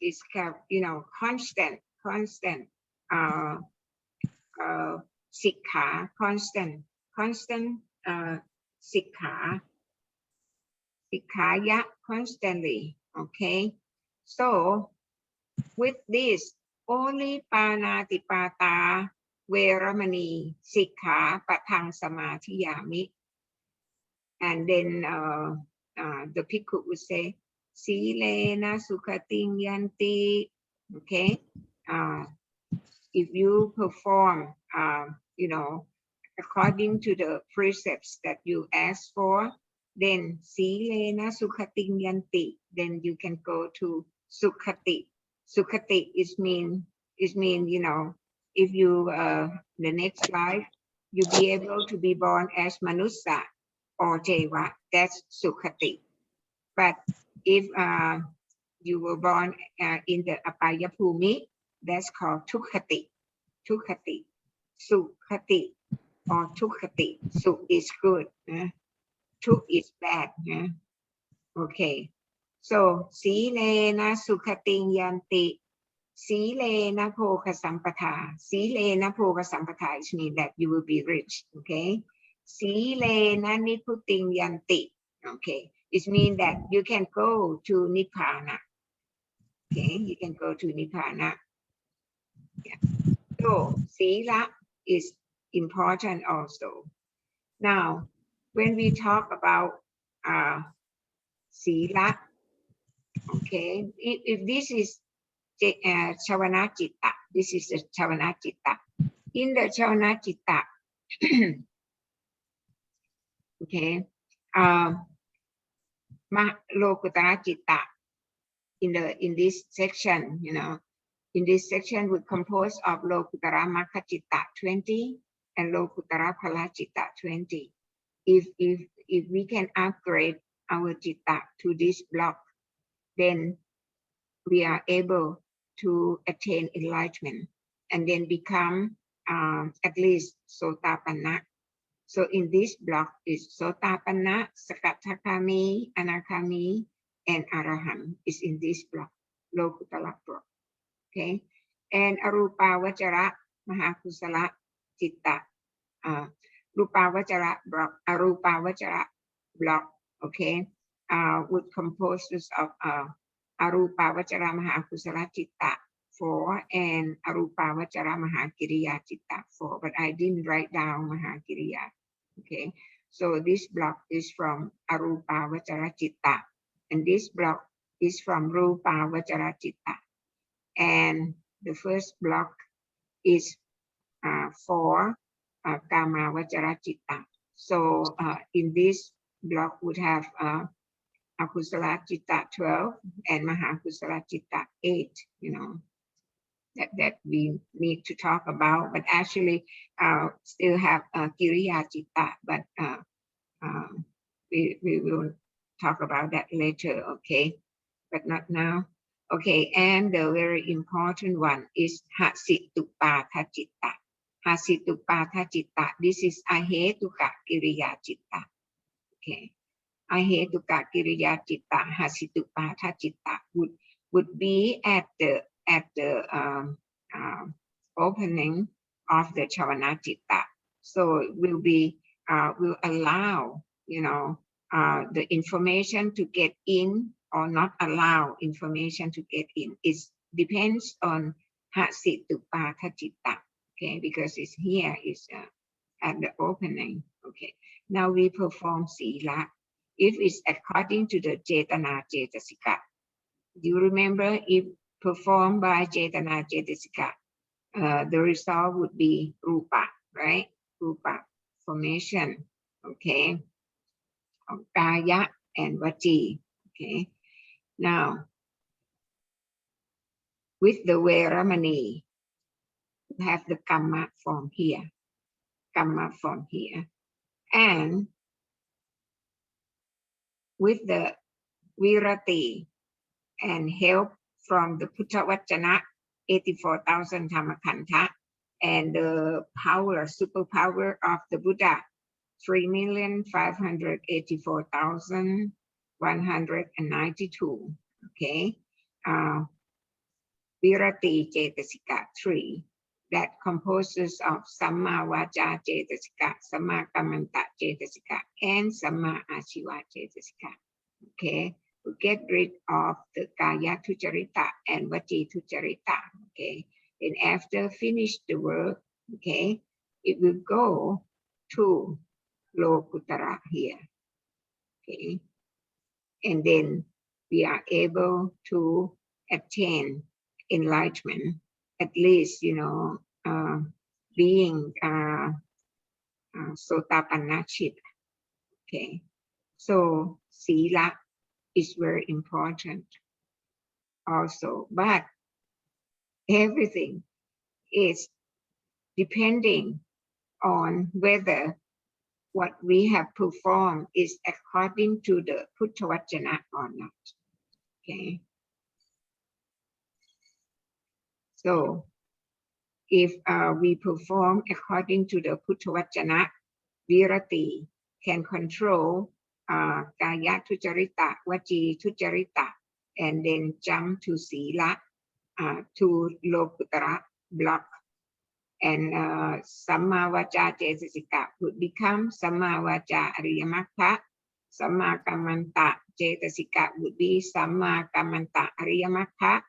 you know, constant Sikkha, constant Sikkha, Sikkaya, constantly. Okay. So with this, only Panatipata, Veramani, Sikkha, Patang Samadhiyami. And then the Bhikkhu would say, Silena Sukhating Yanti. Okay. If you perform, you know, according to the precepts that you ask for, then Silena Sukhating Yanti. Then you can go to Sukhati. Sukhati is mean, you know, if you the next life you'll be able to be born as Manusa or Deva, that's Sukhati. But if you were born in the Buddhabhummi, that's called Tukhati. Tukhati, Sukhati, or Tukhati. Sukh is good, Tuk is bad. Okay. So Silena Sukhating Yanti. Silena Bhoga Sampatha. Silena Bhoga Sampatha is mean that you will be rich. Okay. Silena Niputing Yanti. Okay. It means that you can go to Nibbana. Okay. You can go to Nibbana. Yeah. So Sila is important also. Now, when we talk about Sila, okay, if this is Chavana Chitta, this is the Chavana Chitta. In the Chavana Chitta, okay, Lokutara Chitta, in this section, you know, in this section would compose of Lokutara Makha Chitta 20 and Lokutara Phala Chitta 20. If we can upgrade our Chitta to this block, then we are able to attain enlightenment and then become at least Sotapanna. So in this block is Sotapanna, Sakatakami, Anakami, and Arahant is in this block, Lokutara block. Okay, and Arupa Vajara Mahakusala Chitta, Rupa Vajara block, Arupa Vajara block, okay, would compose of Arupa Vajara Mahakusala Chitta 4 and Arupa Vajara Mahakiriya Chitta 4, but I didn't write down Mahakiriya. Okay, so this block is from Arupa Vajara Chitta, and this block is from Rupa Vajara Chitta. And the first block is for Kama Vajara Chitta. So in this block would have Akusala Chitta 12 and Mahakusala Chitta 8, you know, that we need to talk about, but actually still have Kiriya Chitta, but we will talk about that later, okay, but not now. Okay, and the very important one is Hasitupatha Chitta. Hasitupatha Chitta, this is Ahetuka Kiriya Chitta. Okay, Ahetuka Kiriya Chitta, Hasitupatha Chitta would be at the opening of the Chavana Chitta. So it will be will allow, you know, the information to get in or not allow information to get in. It depends on Hasitupatha Chitta, okay, because it's here is at the opening. Okay, now we perform Sila. If it's according to the Cetana Cetasika, do you remember if performed by Cetana Cetasika, the result would be Rupa, right? Rupa formation, okay, of Kaya and Vaci, okay. Now, with the Veramani, we have the Kamma form here. Kamma form here. And with the Virati and help from the Puttavachana, 84,000 Dhammakanta, and the power, superpower of the Buddha, 3,584,192. Okay. Virati Cetasika 3, that composes of Samma Vaja Cetasika, Samma Kammanta Cetasika, and Samma Achiva Cetasika. Okay, to get rid of the Kaya Tucharita and Vaci Tucharita. Okay, and after finish the work, okay, it will go to Lokuttara here. Okay, and then we are able to attain enlightenment, at least, being Sotapanna-chit. Okay, so Sila is very important also, but everything is depending on whether what we have performed is according to the Puttavachana or not. Okay. So if we perform according to the Puttavachana, Virati can control Kaya Tucharita, Vaci Tucharita, and then jump to Sila, to Lokuttara block. And Samma Vaca Cetasika would become Samma Vaca Ariyamakka. Samma Kammanta Cetasika would be Samma Kammanta Ariyamakka.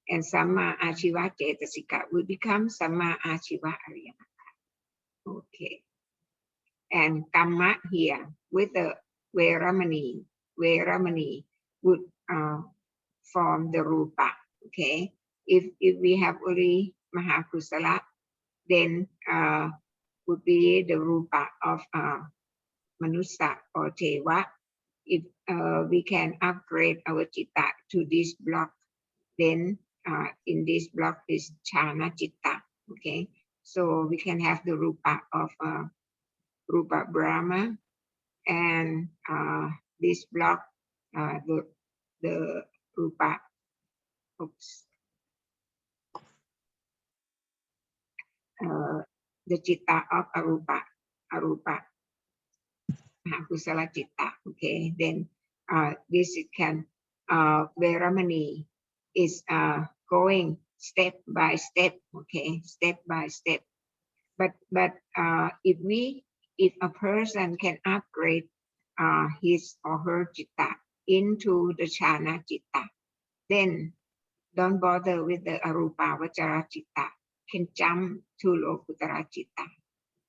And Samma Achiva Cetasika would become Samma Achiva Ariyamakka. Okay. And Kamma here with the Veramani would form the Rupa. Okay. If we have only Mahakusala, then would be the Rupa of Manusa or Teva. If we can upgrade our Chitta to this block, then in this block is Chana Chitta. Okay, so we can have the Rupa of Rupa Brahma, and this block, the Rupa, the Chitta of Arupa, Mahakusala Chitta. Okay, then this can Veramani is going step by step. Okay, step by step. But if a person can upgrade his or her Chitta into the Chana Chitta, then don't bother with the Arupa Vachara Chitta, can jump to Lokuttara Chitta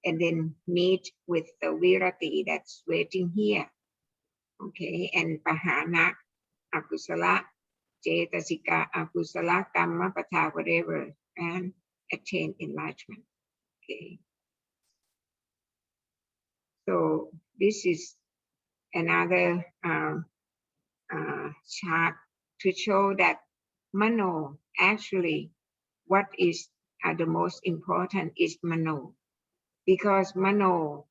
and then meet with the Virati that's waiting here. Okay, and Pahana, Akusala, Cetasika, Akusala, Kamma, Pata, whatever, and attain enlightenment. Okay. So this is another chart to show that Mano, actually, what is the most important is Mano, because Mano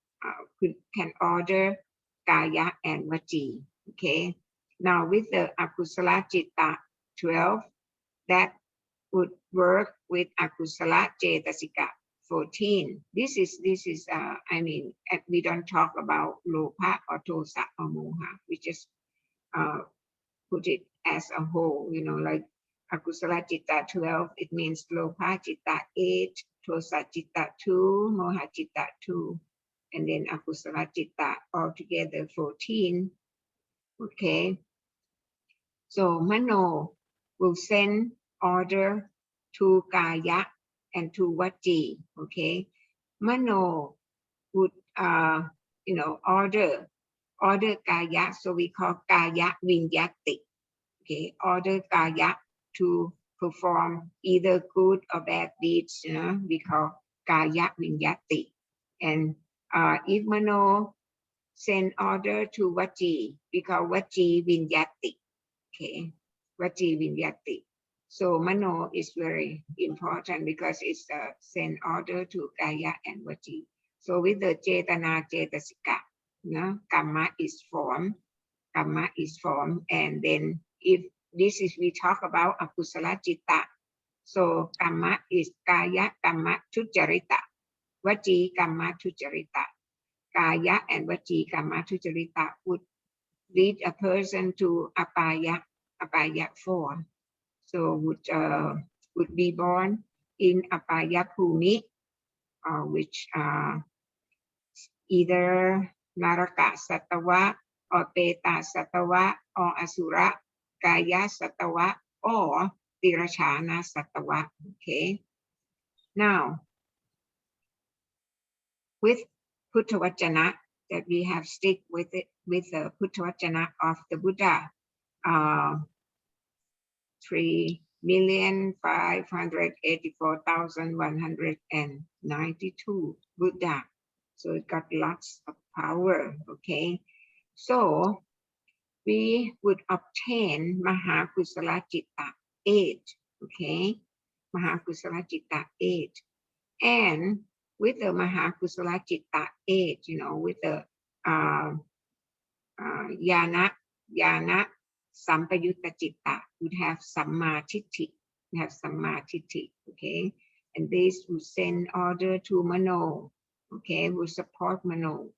can order Kaya and Vaci. Okay. Now with the Akusala Chitta 12, that would work with Akusala Cetasika 14. This is I mean, we don't talk about Lopa or Tosa or Moha. We just put it as a whole, like Akusala Chitta 12, it means Lopa Chitta 8, Tosa Chitta 2, Moha Chitta 2, and then Akusala Chitta altogether 14. Okay. So Mano will send order to Kaya and to Vaci. Okay. Mano would order Kaya, so we call Kaya Vinyati. Okay, order Kaya to perform either good or bad deeds, we call Kaya Vinyati. And if Mano send order to Vaci, we call Vaci Vinyati. Okay, Vaci Vinyati. So mano is very important because it's a send order to kaya and vaci. So with the cetana cetasika, kamma is formed, and then if this is we talk about akusala citta, so kamma is kaya kamma tujarita, vaci kamma tujarita. Kaya and vaci kamma tujarita would lead a person to apaya form. So would be born in apaya bhumi, which either naraka satawa or peta satawa or asura kaya satawa or tirachana satawa. Okay. Now, with Puttavachana, that we have stick with it with the Puttavachana of the Buddha, 3,584,192 Buddha. So it got lots of power. Okay. So we would obtain Mahakusala Citta 8. Okay. Mahakusala Citta 8. And with the Mahakusala Citta 8, with the Yana Sampayutta Citta would have Samma Titti. Okay. And this would send order to Mano. Okay, would support Mano.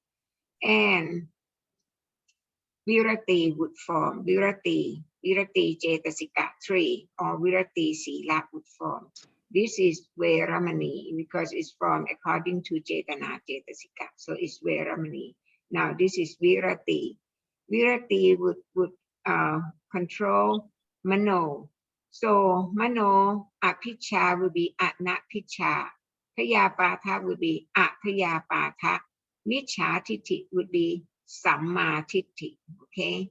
And Virati would form, Virati Cetasika 3 or Virati Sila would form. This is Veramani because it's from according to Cetana Cetasika. So it's Veramani. Now this is Virati. Virati would control Mano. So Mano Apicca would be Atnapicca. Payapata would be Apayapata. Miccha Titti would be Samma Titti. Okay,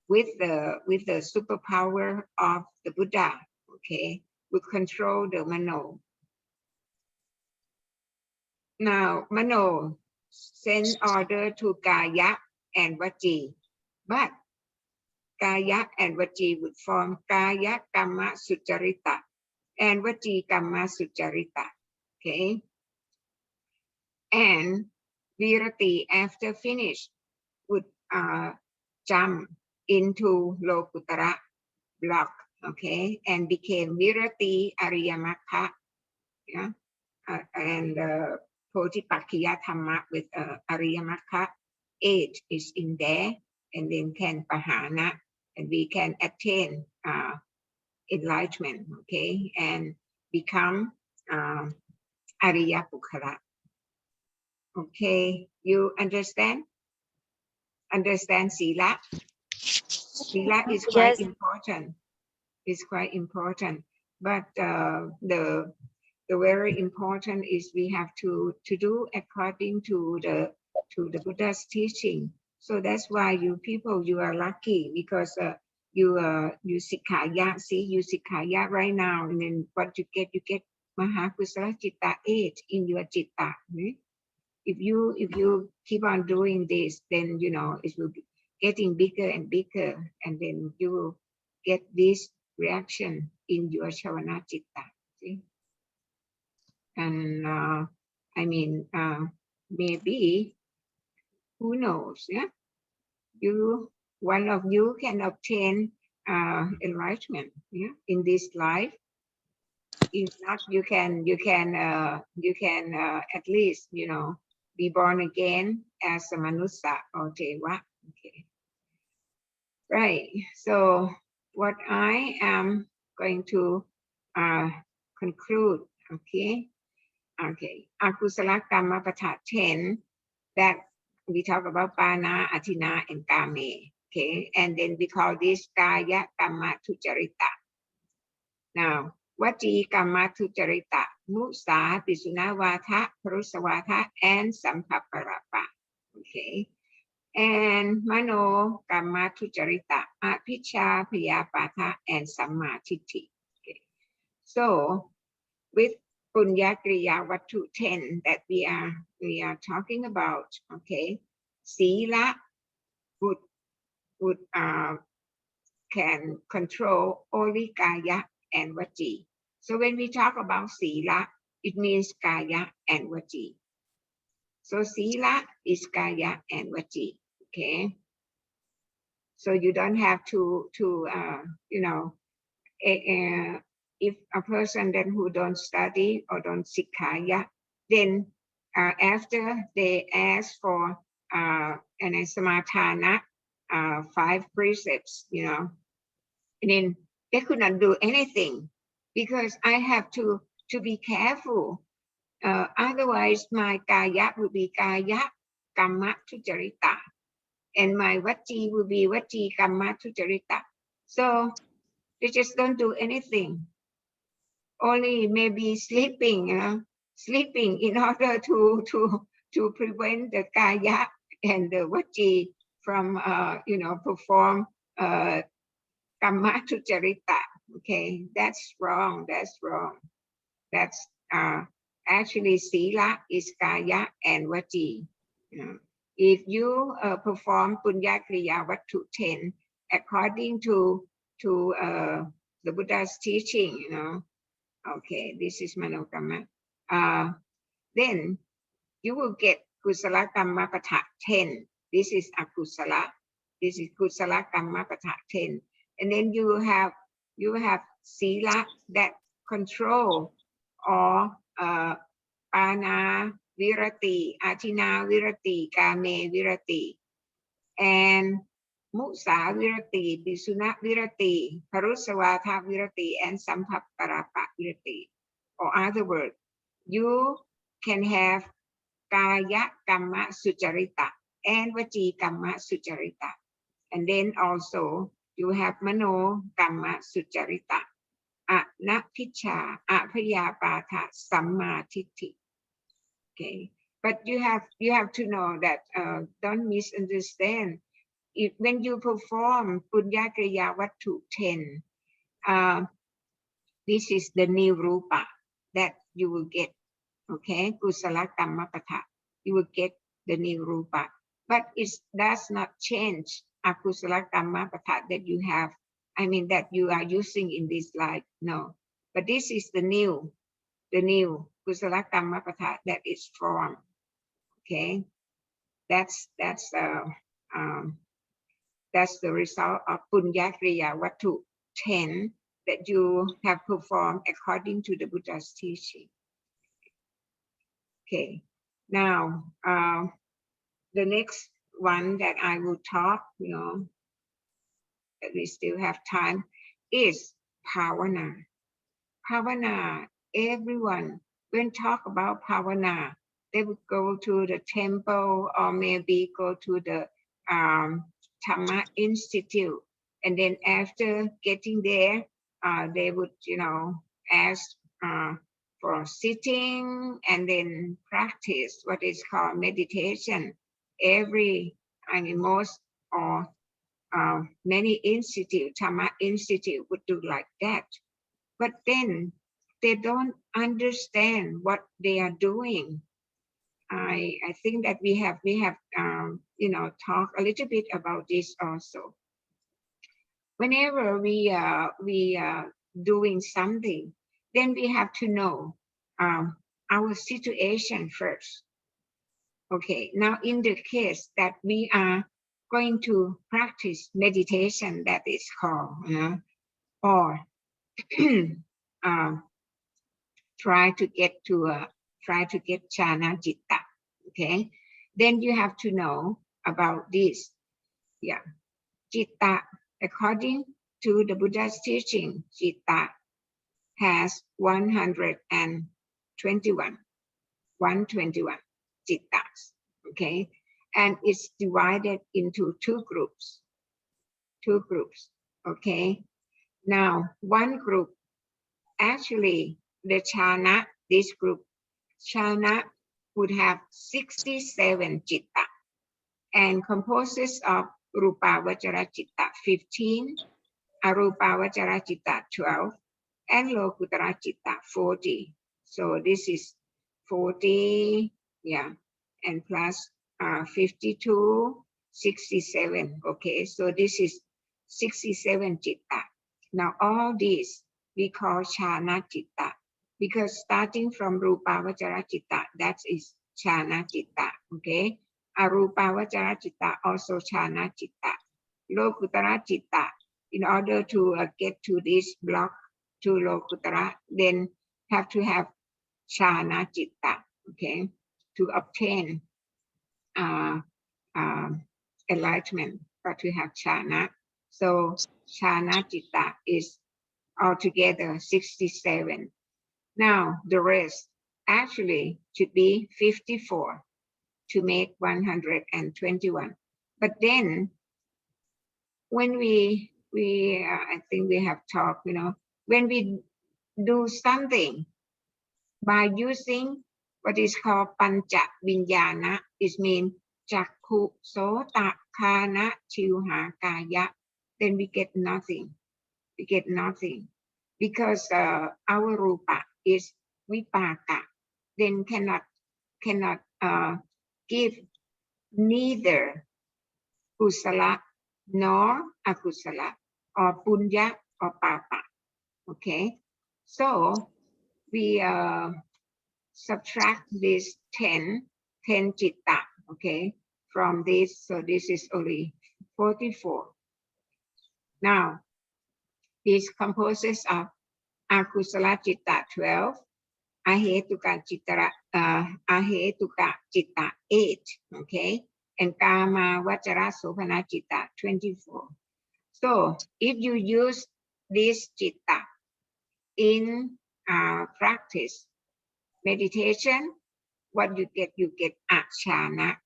with the superpower of the Buddha. Okay, would control the Mano. Now Mano send order to Kaya and Vaci, but Kaya and Vaci would form Kaya Kamma Sucharita and Vaci Kamma Sucharita. Okay, and Virati after finish would jump into Lokuttara block, okay, and became Virati Ariyamakha, yeah, and Potipakhiya Dhamma with Ariyamakha 8 is in there, and then can Pahana, and we can attain enlightenment, okay, and become Ariya Bukkhala. Okay, you understand? Understand Sila? Sila is quite Yes. important. It's quite important. But the very important is we have to do according to the Buddha's teaching. So that's why you people, you are lucky because you Sikkha. See, you Sikkha right now, and then what you get Mahakusala Citta 8 in your Citta. Right? If you keep on doing this, then it will be getting bigger and bigger, and then you will get this reaction in your Shavana Citta. See? And I mean, maybe, who knows? Yeah, one of you can obtain enlightenment. Yeah, in this life. If not, you can at least be born again as a manusa or deva. Okay, right. So what I am going to conclude. Okay. Akusala Kamma Pata 10, that we talk about Pana, Atina, and Kame. Okay, and then we call this Kaya Kamma Tujarita. Now, Vaci Kamma Tujarita, Musa, Pisunavata, Parusavata, and Sampaparapa. Okay. And Mano Kamma Tujarita, Apicca, Payapata, and Samma Titti. Okay. So with Punya Kriya Vatu 10 that we are talking about, okay, Sila would can control only Kaya and vaci. So when we talk about sila, it means kaya and vaci. So sila is kaya and vaci. Okay. So you don't have to you know, if a person then who don't study or don't sikkha, then after they ask for an samatthana, 5 precepts, you know, and then they could not do anything because I have to be careful. Otherwise, my kaya will be kaya kamma tucharita, and my vaci will be vaci kamma tucharita. So they just don't do anything. Only maybe sleeping, sleeping in order to prevent the kaya and the vaci from you know, perform kamma tucharita. Okay, that's wrong. That's wrong. That's actually sila is kaya and vaci. If you perform punya kriya vattu 10 according to the Buddha's teaching, you know, okay, this is manokamma, then you will get kusala kamma patha 10. This is akusala. This is kusala kamma patha 10. And then you have sila that control, or ana virati, atina virati, kame virati, and musa virati, pisuna virati, parusavata virati, and sampapparapa virati. Or other words, you can have kaya kamma sucharita and vaci kamma sucharita. And then also you have mano kamma sucharita. Anapicha, apayapata, sammatiti. Okay, but you have to know that don't misunderstand. When you perform punya kriya vattu 10, this is the new rupa that you will get. Okay, kusala kamma patha, you will get the new rupa, but it does not change akusala kamma patha that you have. I mean that you are using in this life. No, but this is the new kusala kamma patha that is formed. Okay, that's the result of punya kriya vattu 10 that you have performed according to the Buddha's teaching. Okay, now the next one that I will talk, you know, that we still have time, is bhavana. Bhavana, everyone, when talk about bhavana, they would go to the temple or maybe go to the DHAMMA Institute. And then after getting there, they would, you know, ask for sitting and then practice what is called meditation. Most or many institute, DHAMMA Institute would do like that. But then they don't understand what they are doing. I think that we have you know, talked a little bit about this also. Whenever we are doing something, then we have to know our situation first. Okay, now in the case that we are going to practice meditation, that is called, or try to get jhana citta. Okay, then you have to know about this. Yeah, citta, according to the Buddha's teaching, citta has 121 cittas. Okay, and it's divided into two groups. Okay, now one group, actually the jhana, this group jhana would have 67 citta and composes of rupa vachara citta 15, arupa vachara citta 12, and lokuttara citta 40. So this is 40, yeah, and plus 52, 67. Okay, so this is 67 citta. Now all these we call Chana Chitta, because starting from Rupa Vajara Chitta, that is Chana Chitta, okay? Arupa Vajara Chitta, also Chana Chitta. Lokutara Chitta, in order to get to this block, to Lokutara, then have to have Chana Chitta, okay? To obtain enlightenment, got to have Chana. So Chana Chitta is altogether 67. Now the rest actually should be 54 to make 121. But then when we I think we have talked, when we do something by using what is called pancha vinyana, it means chakku, sota, khana, chiwha, kaya, then we get nothing. We get nothing because our rupa is vipaka, then cannot give neither kusala nor akusala, or punya or papa. Okay, so we subtract this 10 chitta, okay, from this. So this is only 44. Now this composes of akusala chitta 12, ahetuka chitta 8, okay, and kama vajara sopana chitta 24. So if you use this chitta in practice meditation, what you get achana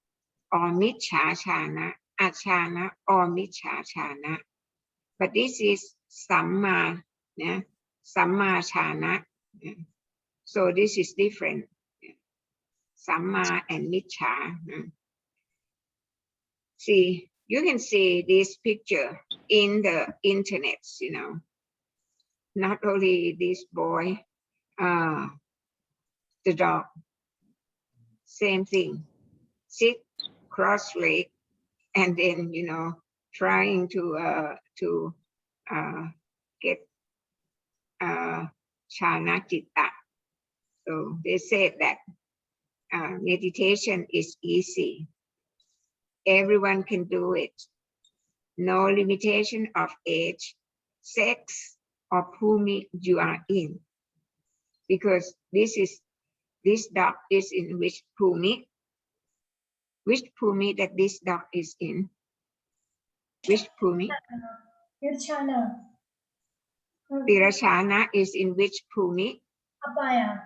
or michha chana, achana or michha chana. But this is samma, samma chana. So this is different. Samma and michha. See, you can see this picture in the internet, not only this boy, the dog, same thing, sit cross-legged, and then, trying to get Chana Chitta. So they said that meditation is easy. Everyone can do it. No limitation of age, sex, or bhumi you are in. Because this dog is in which bhumi? Which bhumi that this dog is in? Which bhumi? Tirchana. Tirachana is in which bhumi? Apaya.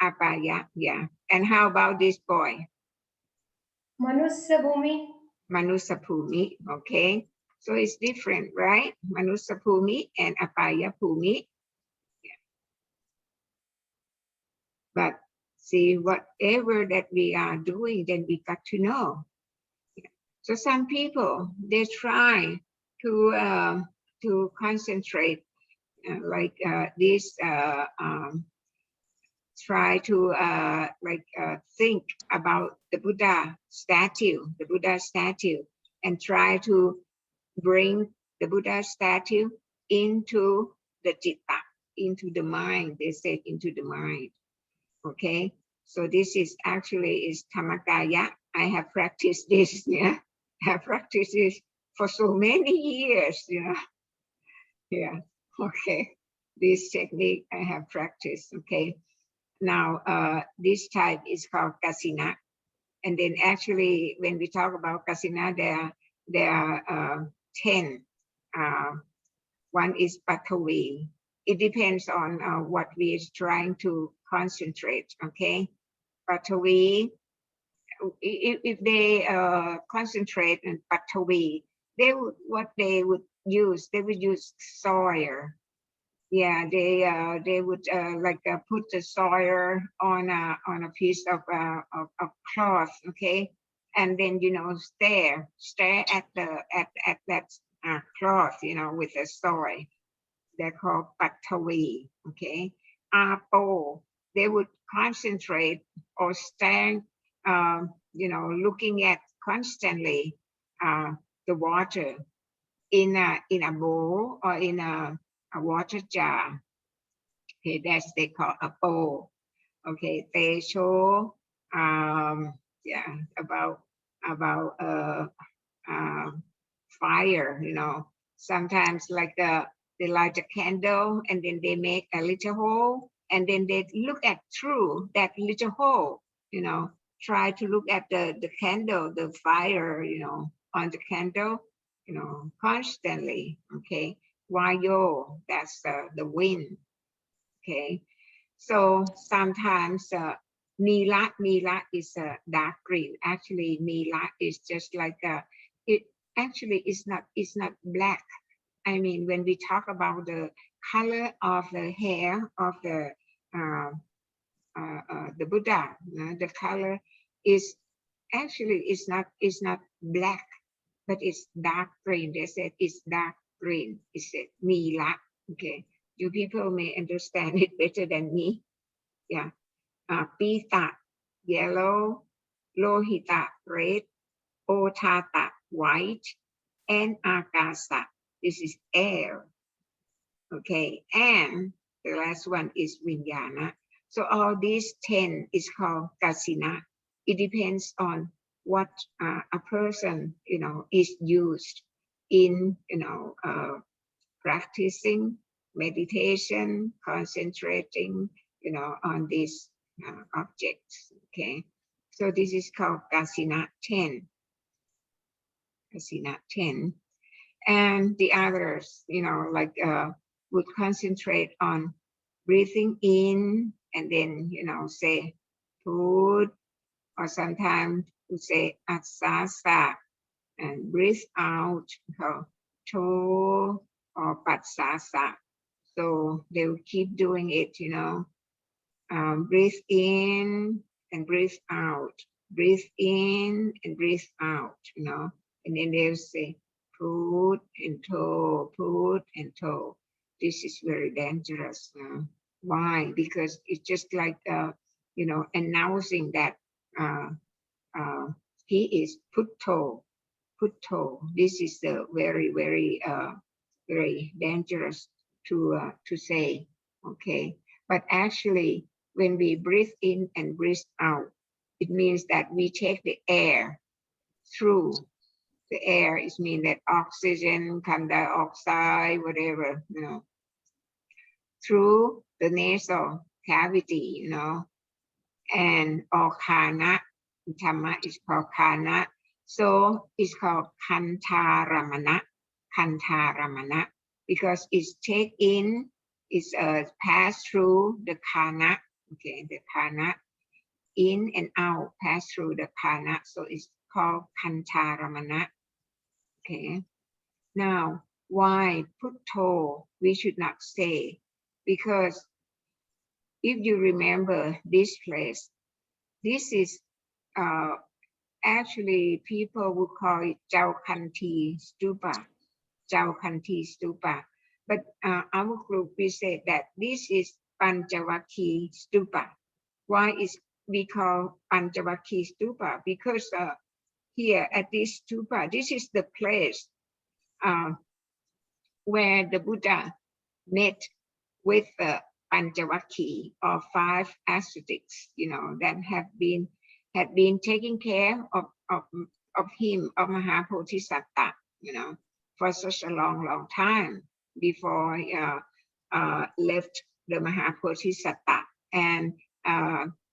Apaya, yeah. And how about this boy? Manusya Bhumi. Manusa bhumi, okay. So it's different, right? Manusa bhumi and apaya bhumi. Yeah. But see, whatever that we are doing, then we got to know. Yeah. So some people, they try to concentrate try to think about the Buddha statue, and try to bring the Buddha statue into the citta, into the mind. They say into the mind. Okay, so this is actually Dhammakaya. I have practiced this. Yeah, I have practiced this for so many years. Yeah. Okay, this technique I have practiced. Okay. Now, this type is called kasina. And then actually, when we talk about kasina, there are 10. One is patavi. It depends on what we are trying to concentrate, okay? Patavi, if they concentrate on patavi, they would use soil. Yeah, they would put the soil on a piece of cloth, okay, and then stare at that cloth, with the soil. They're called patavi, okay. Apo, they would concentrate or stand, looking at constantly the water in a bowl or in a water jar. Okay, that's they call a bowl. Okay, they show yeah, about fire, you know. Sometimes like they light a candle and then they make a little hole and then they look at through that little hole, you know, try to look at the candle, the fire, you know, on the candle, you know, constantly. Okay, Wayo, that's the wind. Okay, so sometimes Nila is a dark green. Actually, Nila is just like it. Actually, it's not black. I mean, when we talk about the color of the hair of the Buddha, the color is actually it's not black, but it's dark green. They said it's dark green. It's Nila. Okay, you people may understand it better than me. Yeah. Pita, yellow, Lohita, red, Otata, white, and Akasa. This is air. Okay, and the last one is Vijnana. So all these 10 is called Kasina. It depends on what a person, you know, is used in, you know, practicing meditation, concentrating, you know, on these objects. Okay, so this is called Kasina 10. Kasina 10, and the others, you know, like would concentrate on breathing in and then, you know, say put, or sometimes would say asasa, and breathe out, to or patsasa. So they will keep doing it, you know, breathe in and breathe out, breathe in and breathe out, you know, and then they'll say put and toe, put and toe. This is very dangerous. Why? Because it's just like, you know, announcing that he is putto. This is very, very, very dangerous to say. Okay, but actually, when we breathe in and breathe out, it means that we take the air through. The air is mean that oxygen, carbon dioxide, whatever, you know, through the nasal cavity, you know, and or khana. Dhamma is called khana. So it's called kantaramana, because it's take in, it's pass through the khana, okay, the khana, in and out, pass through the khana, so it's called kantaramana. Okay, now why putto we should not say? Because if you remember this place, this is actually people would call it Jaukanti Stupa. Jaukanti Stupa. But our group, we said that this is Panchavakhi Stupa. Why is we call Panchavakhi Stupa? Because here at this stupa, this is the place where the Buddha met with the Panchavakhi, or 5 ascetics, you know, that had been taking care of him, of Mahabodhisattva, you know, for such a long time before left the Mahabodhisattva and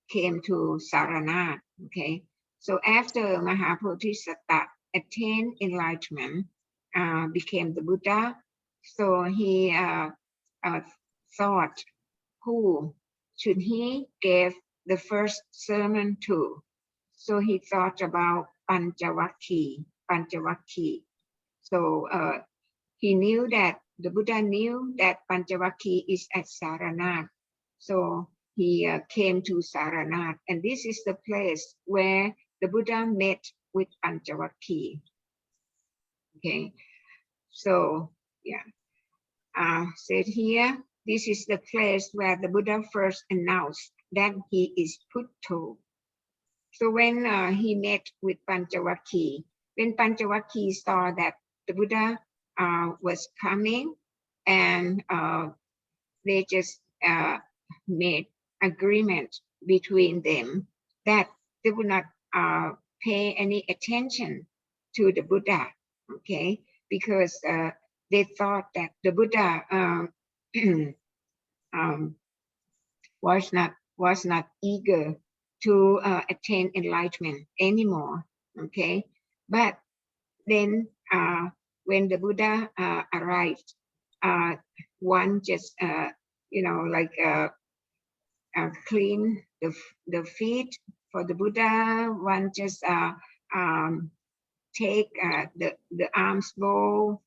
came to Saranath. Okay, so after Mahabodhisattva attained enlightenment, became the Buddha, so he thought, who should he give the first sermon to? So he thought about Panchavakhi. So he knew that the Buddha knew that Panchavakhi is at Saranath. So he came to Saranath, and this is the place where the Buddha met with Panchavakhi. Okay, so yeah, said here, this is the place where the Buddha first announced that he is Putto. So when he met with Panchavakhi, when Panchavakhi saw that the Buddha was coming, and they just made agreement between them that they would not pay any attention to the Buddha, okay, because they thought that the Buddha was not eager to attain enlightenment anymore, okay. But then when the Buddha arrived, one just clean the feet for the Buddha. One just take the alms bowl.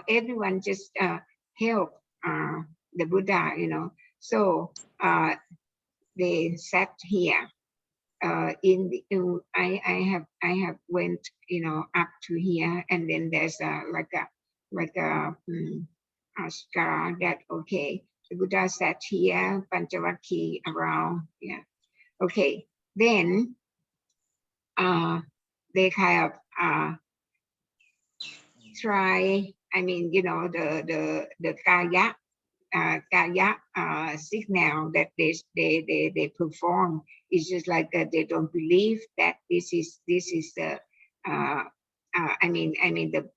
Everyone just help the Buddha. So they sat here. I have went up to here, and then there's a scar that okay, the Buddha sat here, Panchavakkhi around, yeah, okay. Then they kind of try. I mean, the kaya signal that they perform is just like they don't believe that this is the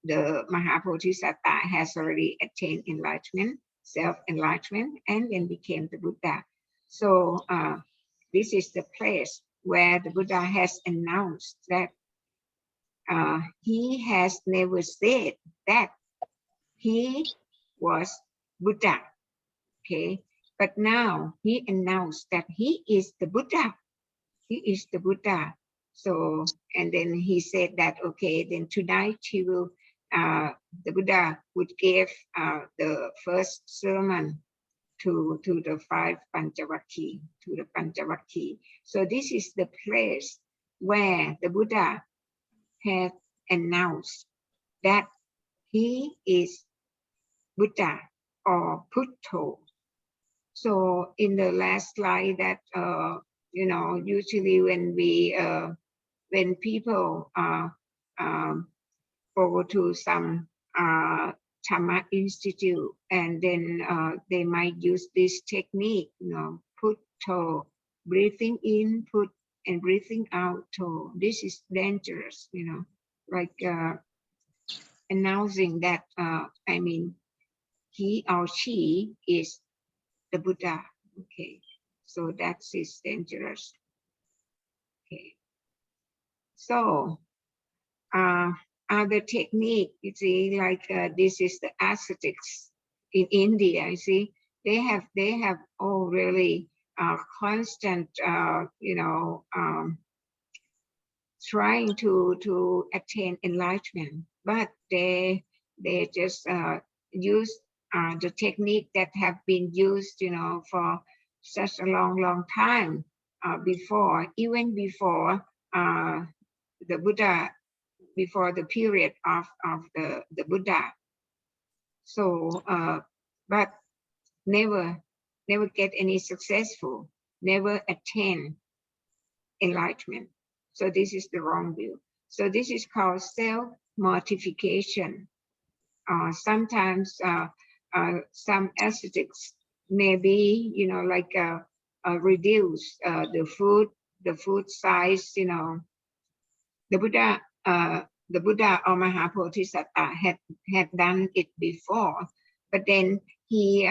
the Mahapodhisattva has already attained enlightenment, self-enlightenment, and then became the Buddha. So this is the place where the Buddha has announced that he has never said that he was Buddha, okay? But now he announced that he is the Buddha. He is the Buddha. So, and then he said that, okay, then tonight he will, the Buddha would give the first sermon to the five Panchavakkhi, to the Panchavakkhi. So this is the place where the Buddha has announced that he is Buddha or Putto. So in the last slide that, usually when people go to some DHAMMA institute, and then they might use this technique, Putto, breathing in, put, and breathing out. So this is dangerous, like announcing that, he or she is the Buddha. Okay, so that is dangerous. Okay, so other technique, you see, like this is the ascetics in India. You see, they have all really constant, trying to attain enlightenment, but they just use the technique that have been used, for such a long time before, even before the Buddha, before the period of the Buddha. So, but never get any successful, never attain enlightenment. So this is the wrong view. So this is called self-mortification. Sometimes some ascetics may be, reduce the food size. The Buddha or Mahapodhisattva had done it before, but then he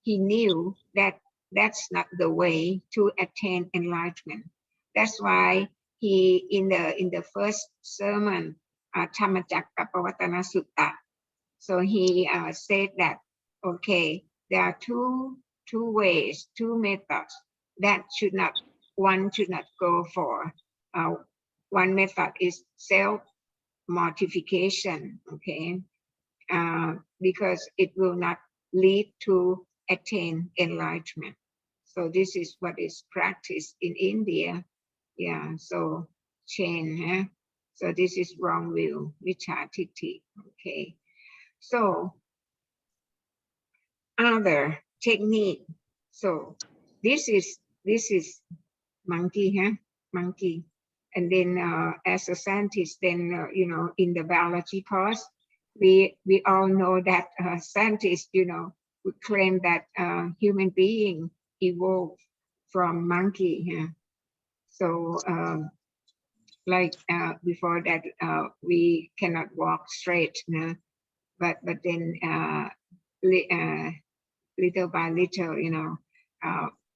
knew that that's not the way to attain enlightenment. That's why he in the first sermon, Dhammacakkappavattana Sutta, so he said that, okay, there are two ways, two methods that one should not go for. One method is self-mortification, okay, because it will not lead to attain enlightenment. So this is what is practiced in India. Yeah, so change. So this is wrong view, Vichā Tiṭṭhi, okay. So other technique. So this is monkey, monkey. And then as a scientist, then in the biology course, we all know that scientists, we claim that human being evolved from monkey. Yeah. So like before that, we cannot walk straight. But then little by little, you know,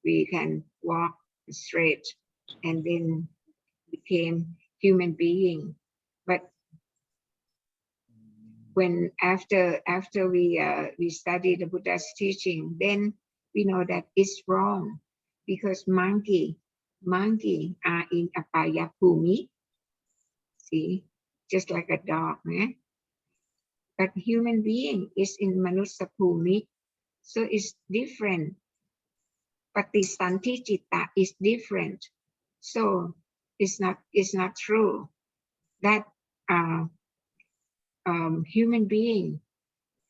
we can walk straight, and then became human being. But when after we study the Buddha's teaching, then we know that it's wrong, because monkey are in apaya bhumi, see, just like a dog, eh? But human being is in manusa bhumi, so it's different. Patisanti citta is different, so it's not true that human being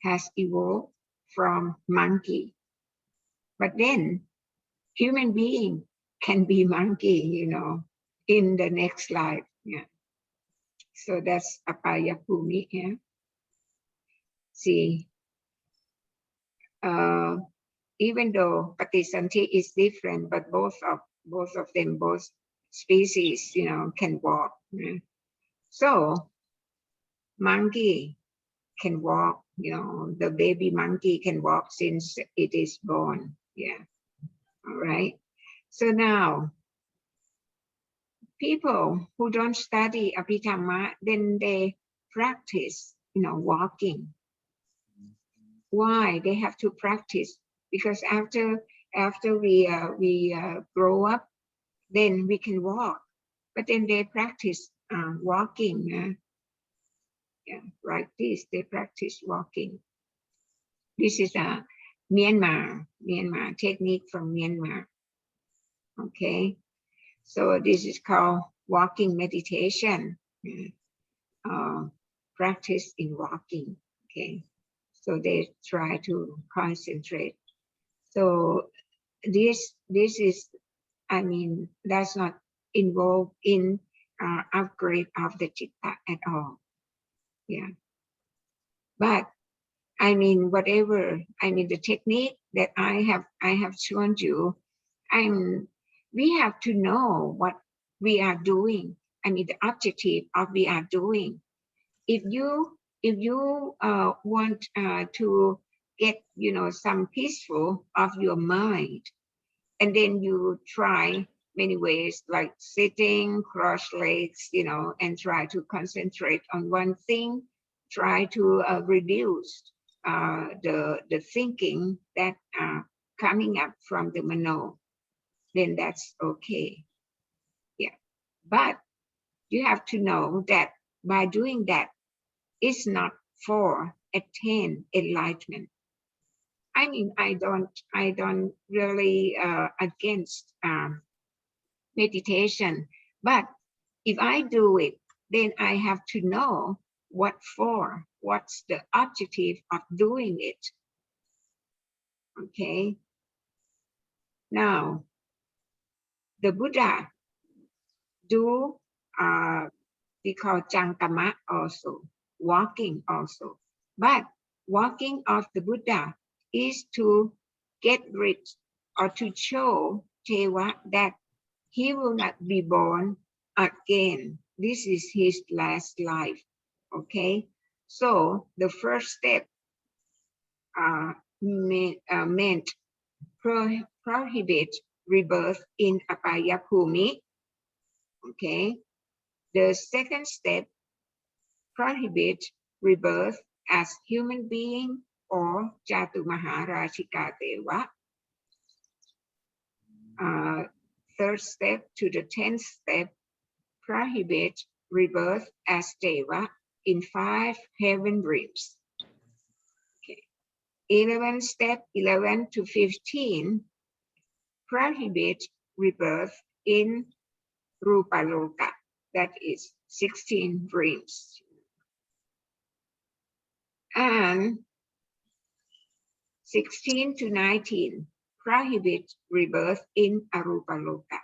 has evolved from monkey. But then human being can be monkey, you know, in the next life. Yeah. So that's apaya bhumi. Yeah. See, even though patisanti is different, but both of them, both species, you know, can walk. Yeah. So monkey can walk, you know, the baby monkey can walk since it is born. Yeah. All right. So now, people who don't study Abhidhamma, then they practice, you know, walking. Why they have to practice? Because after we grow up, then we can walk. But then they practice walking. Yeah, like this, they practice walking. This is a Myanmar technique from Myanmar. Okay, so this is called walking meditation. Practice in walking. Okay, so they try to concentrate. So this is, I mean, that's not involved in upgrade of the citta at all. Yeah, but I mean, whatever, I mean, the technique that I have shown you, we have to know what we are doing. I mean, the objective of we are doing. If you want to get, you know, some peaceful of your mind, and then you try many ways, like sitting, cross legs, you know, and try to concentrate on one thing, try to reduce the thinking that are coming up from the mano, then that's okay. Yeah, but you have to know that by doing that, it's not for attain enlightenment. I mean, I don't really against meditation, but if I do it, then I have to know what for, what's the objective of doing it. Okay. Now, the Buddha do we call Jangkama also, walking also. But walking of the Buddha is to get rid or to show Teva that he will not be born again. This is his last life. Okay. So the first step meant prohibit rebirth in apaya bhumi. Okay. The second step, prohibit rebirth as human being or Jatu Maharajika Deva. Third step to the 10th step, prohibit rebirth as Deva in 5 heaven realms. Okay. 11 step 11 to 15, prohibit rebirth in Rupaloka, that is 16 realms. And 16 to 19, prohibit rebirth in Arupaloka,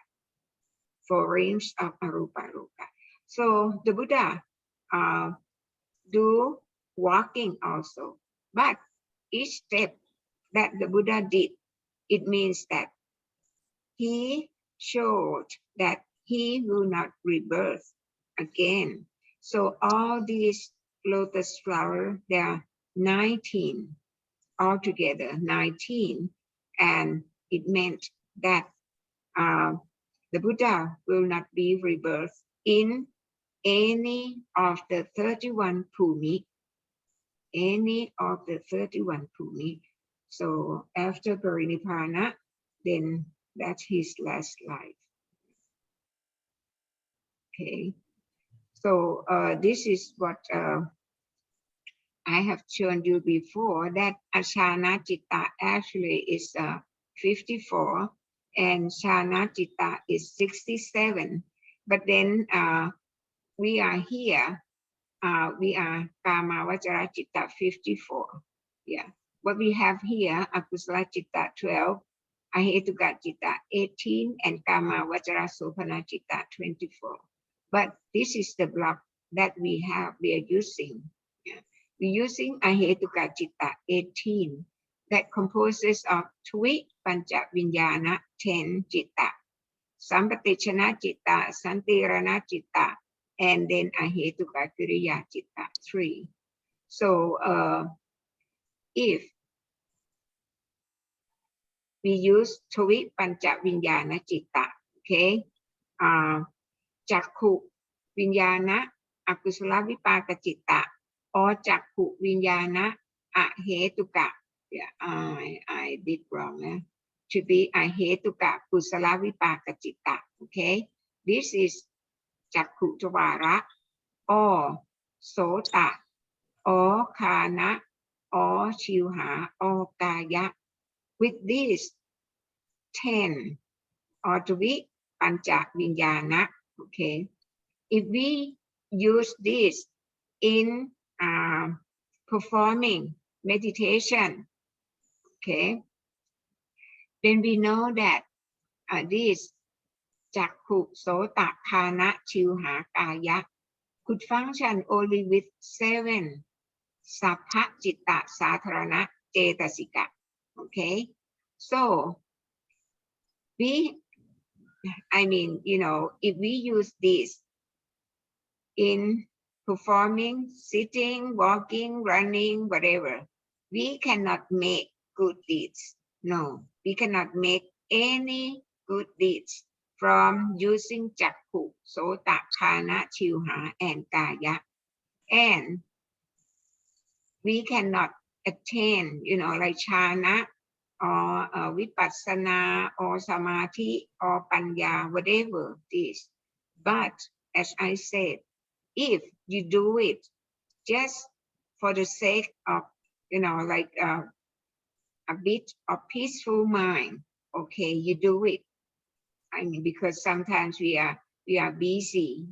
4 realms of Arupaloka. So the Buddha do walking also, but each step that the Buddha did, it means that he showed that he will not rebirth again. So all these lotus flower, there are 19 altogether, 19, and it meant that the Buddha will not be rebirth in any of the 31 Bhumi, any of the 31 Bhumi. So after Parinibbana, then that's his last life. Okay, so this is what I have shown you before, that Ashana Citta actually is 54 and Shana Citta is 67. But then we are here, we are Kama Vajra Citta 54. Yeah, what we have here, Akusala Citta 12, Ahetuka Citta 18, and Kama Vajra Sopana Citta 24. But this is the block that we are using. Yeah. We're using Ahetuka Citta 18 that composes of Twi Pancha Vinyana 10 Citta, Sampatichana Citta, Santirana Citta, and then Ahetuka Kiriya Citta 3. So if we use Twi Pancha Vinyana Citta, okay, Chakku Vinyana Akusala Vipaka Citta, or Chakku Vinyana Ahetuka. Yeah, I did wrong. To be Ahetuka Kusala Vipaka Citta. Okay, this is Chakku Tavara, or Sota, or Kana, or Shivha, or Kaya. With these 10, or to be Pancha Vinyana. Okay, if we use this in performing meditation, okay, then we know that this Chakku, Sota, Kana, Shivha, Kaya could function only with 7 Sappha Citta Satharana Cetasika. Okay, so if we use this in performing, sitting, walking, running, whatever, we cannot make good deeds. No, we cannot make any good deeds from using Chakku, Sota, Kana, Shivha, and Kaya. And we cannot attain, like Chana, or Vipassana, or Samadhi, or Panya, whatever it is. But as I said, if you do it just for the sake of, a bit of peaceful mind, okay, you do it. Because sometimes we are busy,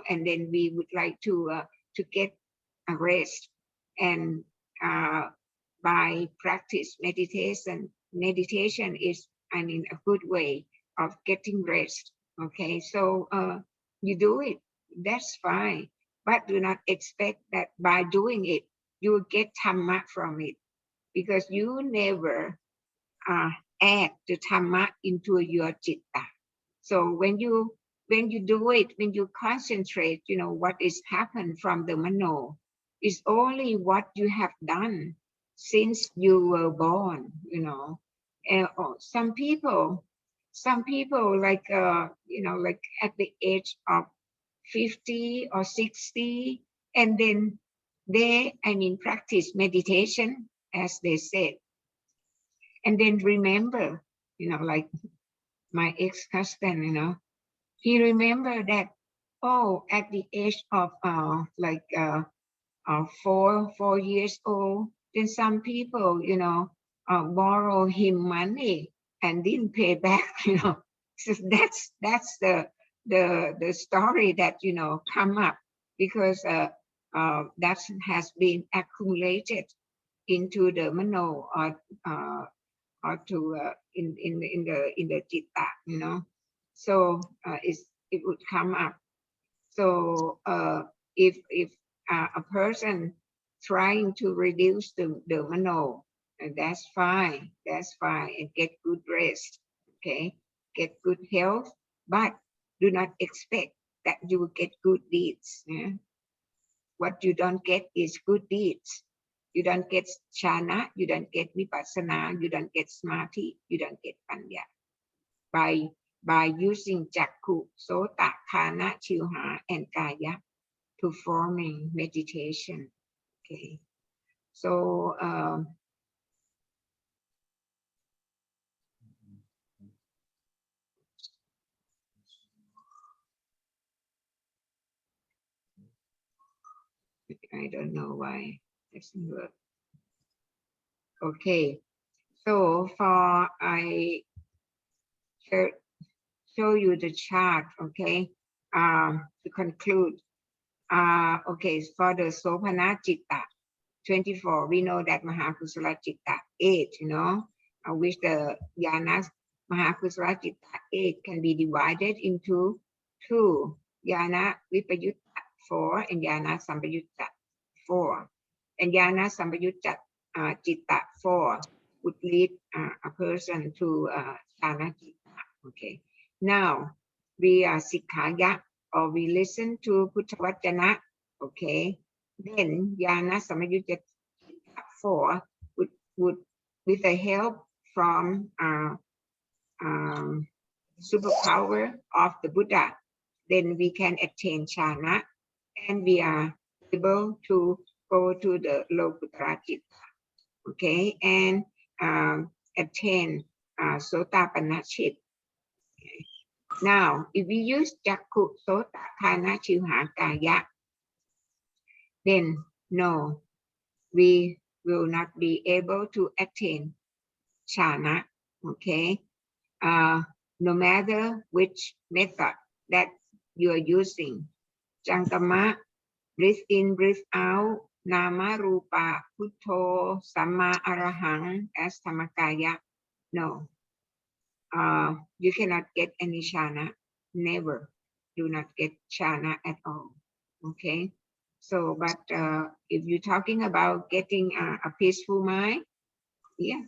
and then we would like to get a rest, and by practice meditation is, a good way of getting rest. Okay, so you do it, that's fine, but do not expect that by doing it you will get Dhamma from it, because you never add the Dhamma into your citta. So when you do it, when you concentrate, what is happened from the mano is only what you have done since you were born, And some people like like at the age of 50 or 60, and then they practice meditation, as they said, and then remember, like my ex-husband, he remembered that, at the age of 4 years old, then some people, borrow him money and didn't pay back, So that's the story that, come up, because that has been accumulated into the mano, or to in the citta, so it would come up. So if a person trying to reduce the mano, And that's fine. That's fine. And get good rest. Okay. Get good health, but do not expect that you will get good deeds. Yeah? What you don't get is good deeds. You don't get chana, you don't get vipassana, you don't get smarti, you don't get panya. By using jakku, sota, khana, chilha, and kaya to forming meditation. Okay. So I don't know why it doesn't work. Okay, so for I show you the chart, okay, to conclude. Okay, for the Sopana Chitta 24, we know that Mahakusala Chitta 8, you know, which the Yanas Mahakusala Chitta 8 can be divided into 2, Yana Vipayutta 4 and Yana Sampayutta 4. And Yana Sampayutta Chitta 4 would lead a person to Jhana Chitta. Okay. Now we are Sikkha, or we listen to Puttavajana. Okay. Then Yana Samayutta 4 would with the help from superpower of the Buddha, then we can attain Jhana, and we are able to go to the Lokuttara Chitta, okay, and attain Sotapanna Chitta. Now, if we use Jakku, Sota, Khana, Chilha, Kaya, then no, we will not be able to attain Jhana, okay? No matter which method that you are using, Jangama, breathe in, breathe out, Nama, Rupa, Putto, Samma, Arahang, as Tamakaya, no. You cannot get any Jhana, never. Do not get Jhana at all, okay? So, but if you're talking about getting a peaceful mind, yeah,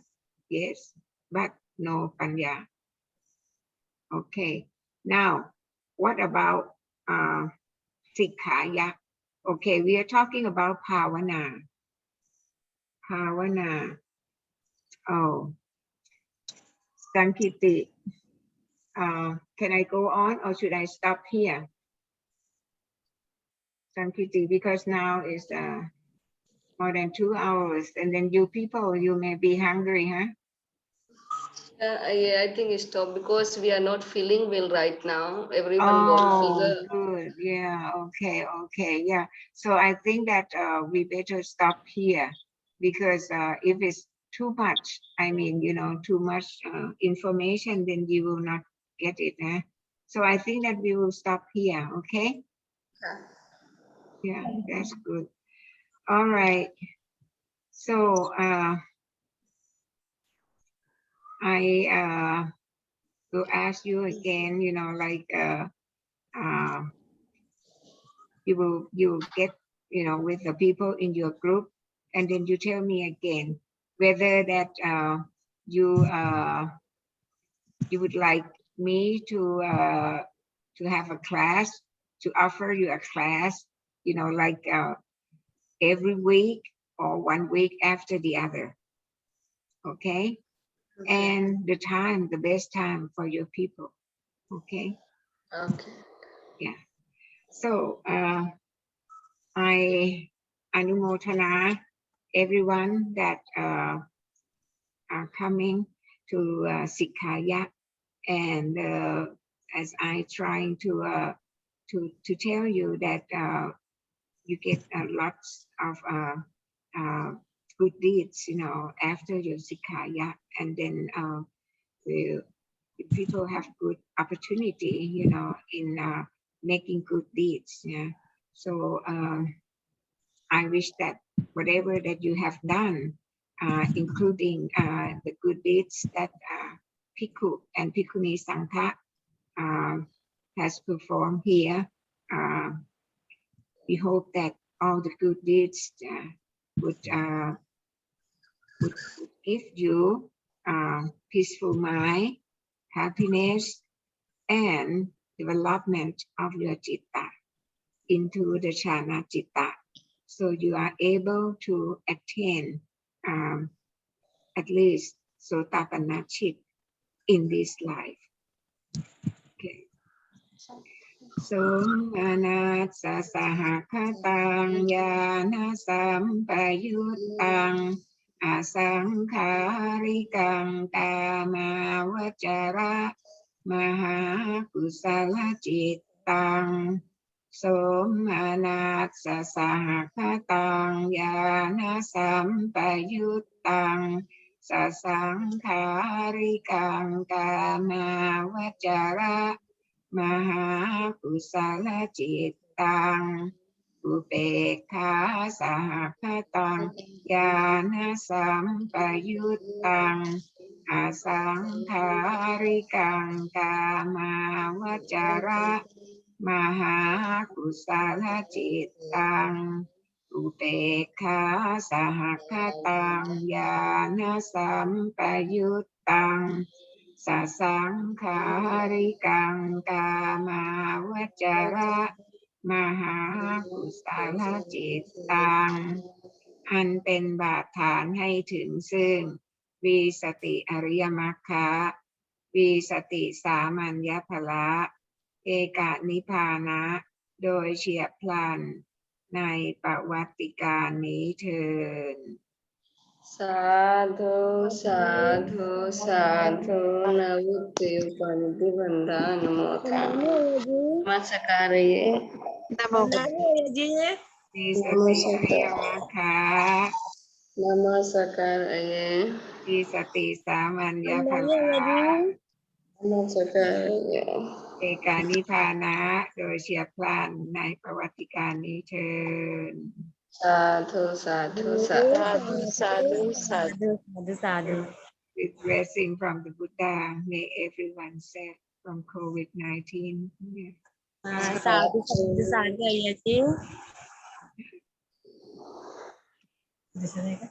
yes, but no Panya. Okay, now what about Sikkha? Okay, we are talking about Bhavana. Bhavana. Oh, Sankiti. Can I go on or should I stop here? Sankiti, because now is more than 2 hours, and then you people, you may be hungry, huh? Yeah, I think it's stop because we are not feeling well right now. Everyone got fever. Good. Yeah. Okay. Okay. Yeah. So I think that we better stop here because if it's too much, I mean, you know, too much information, then you will not get it. Huh? So I think that we will stop here. Okay. Yeah, that's good. All right. So I will ask you again, you know, like you will get, you know, with the people in your group, and then you tell me again whether that you would like me to have a class, to offer you a class, you know, like every week or 1 week after the other. Okay. And the time, the best time for your people. Okay. Okay. Yeah. So I anumotana everyone that are coming to Sikkha, and as I trying to tell you that you get lots of good deeds, you know, after your Sikkha, and then people have good opportunity, you know, in making good deeds. Yeah. So I wish that whatever that you have done, including the good deeds that Bhikkhu and Bhikkhuni Sangha has performed here, we hope that all the good deeds would give you peaceful mind, happiness, and development of your citta into the jhana citta. So you are able to attain at least sotapanna chit in this life. Okay. Somanatsa sahakatang yana sampayutang asangkarikang tamavajara maha kusala cittang. Somanatsa sahakatang yana sampayutang sasangkarikang tamavajara maha kusala cittang upekha sahakatang yana sampayutang asangkarikang kamavajara maha kusala cittang upekha sahakatang yana sampayutang sasangkarikang kamavajara maha kusala cittang อันเป็นบาทฐานให้ถึงซึ่งวีสติอริยมรรคะวีสติสามัญญพละเอกนิพพานะโดยเฉียบพลันในประวัติการนี้เถิด สาธุสาธุสาธุนาวุติปันติบันดานะโมตังมัสการะเยนะโมตัง วีสติอริยมรรคะ นะมัสการะเย วีสติสามัญญพละ นะมัสการะเย เอกนิพพานะโดยเฉียบพลันในประวัติการนี้เถิด สาธุสาธุสาธุสาธุสาธุ With blessing from the Buddha, may everyone safe from COVID-19. Yeah. สาธุสาธุ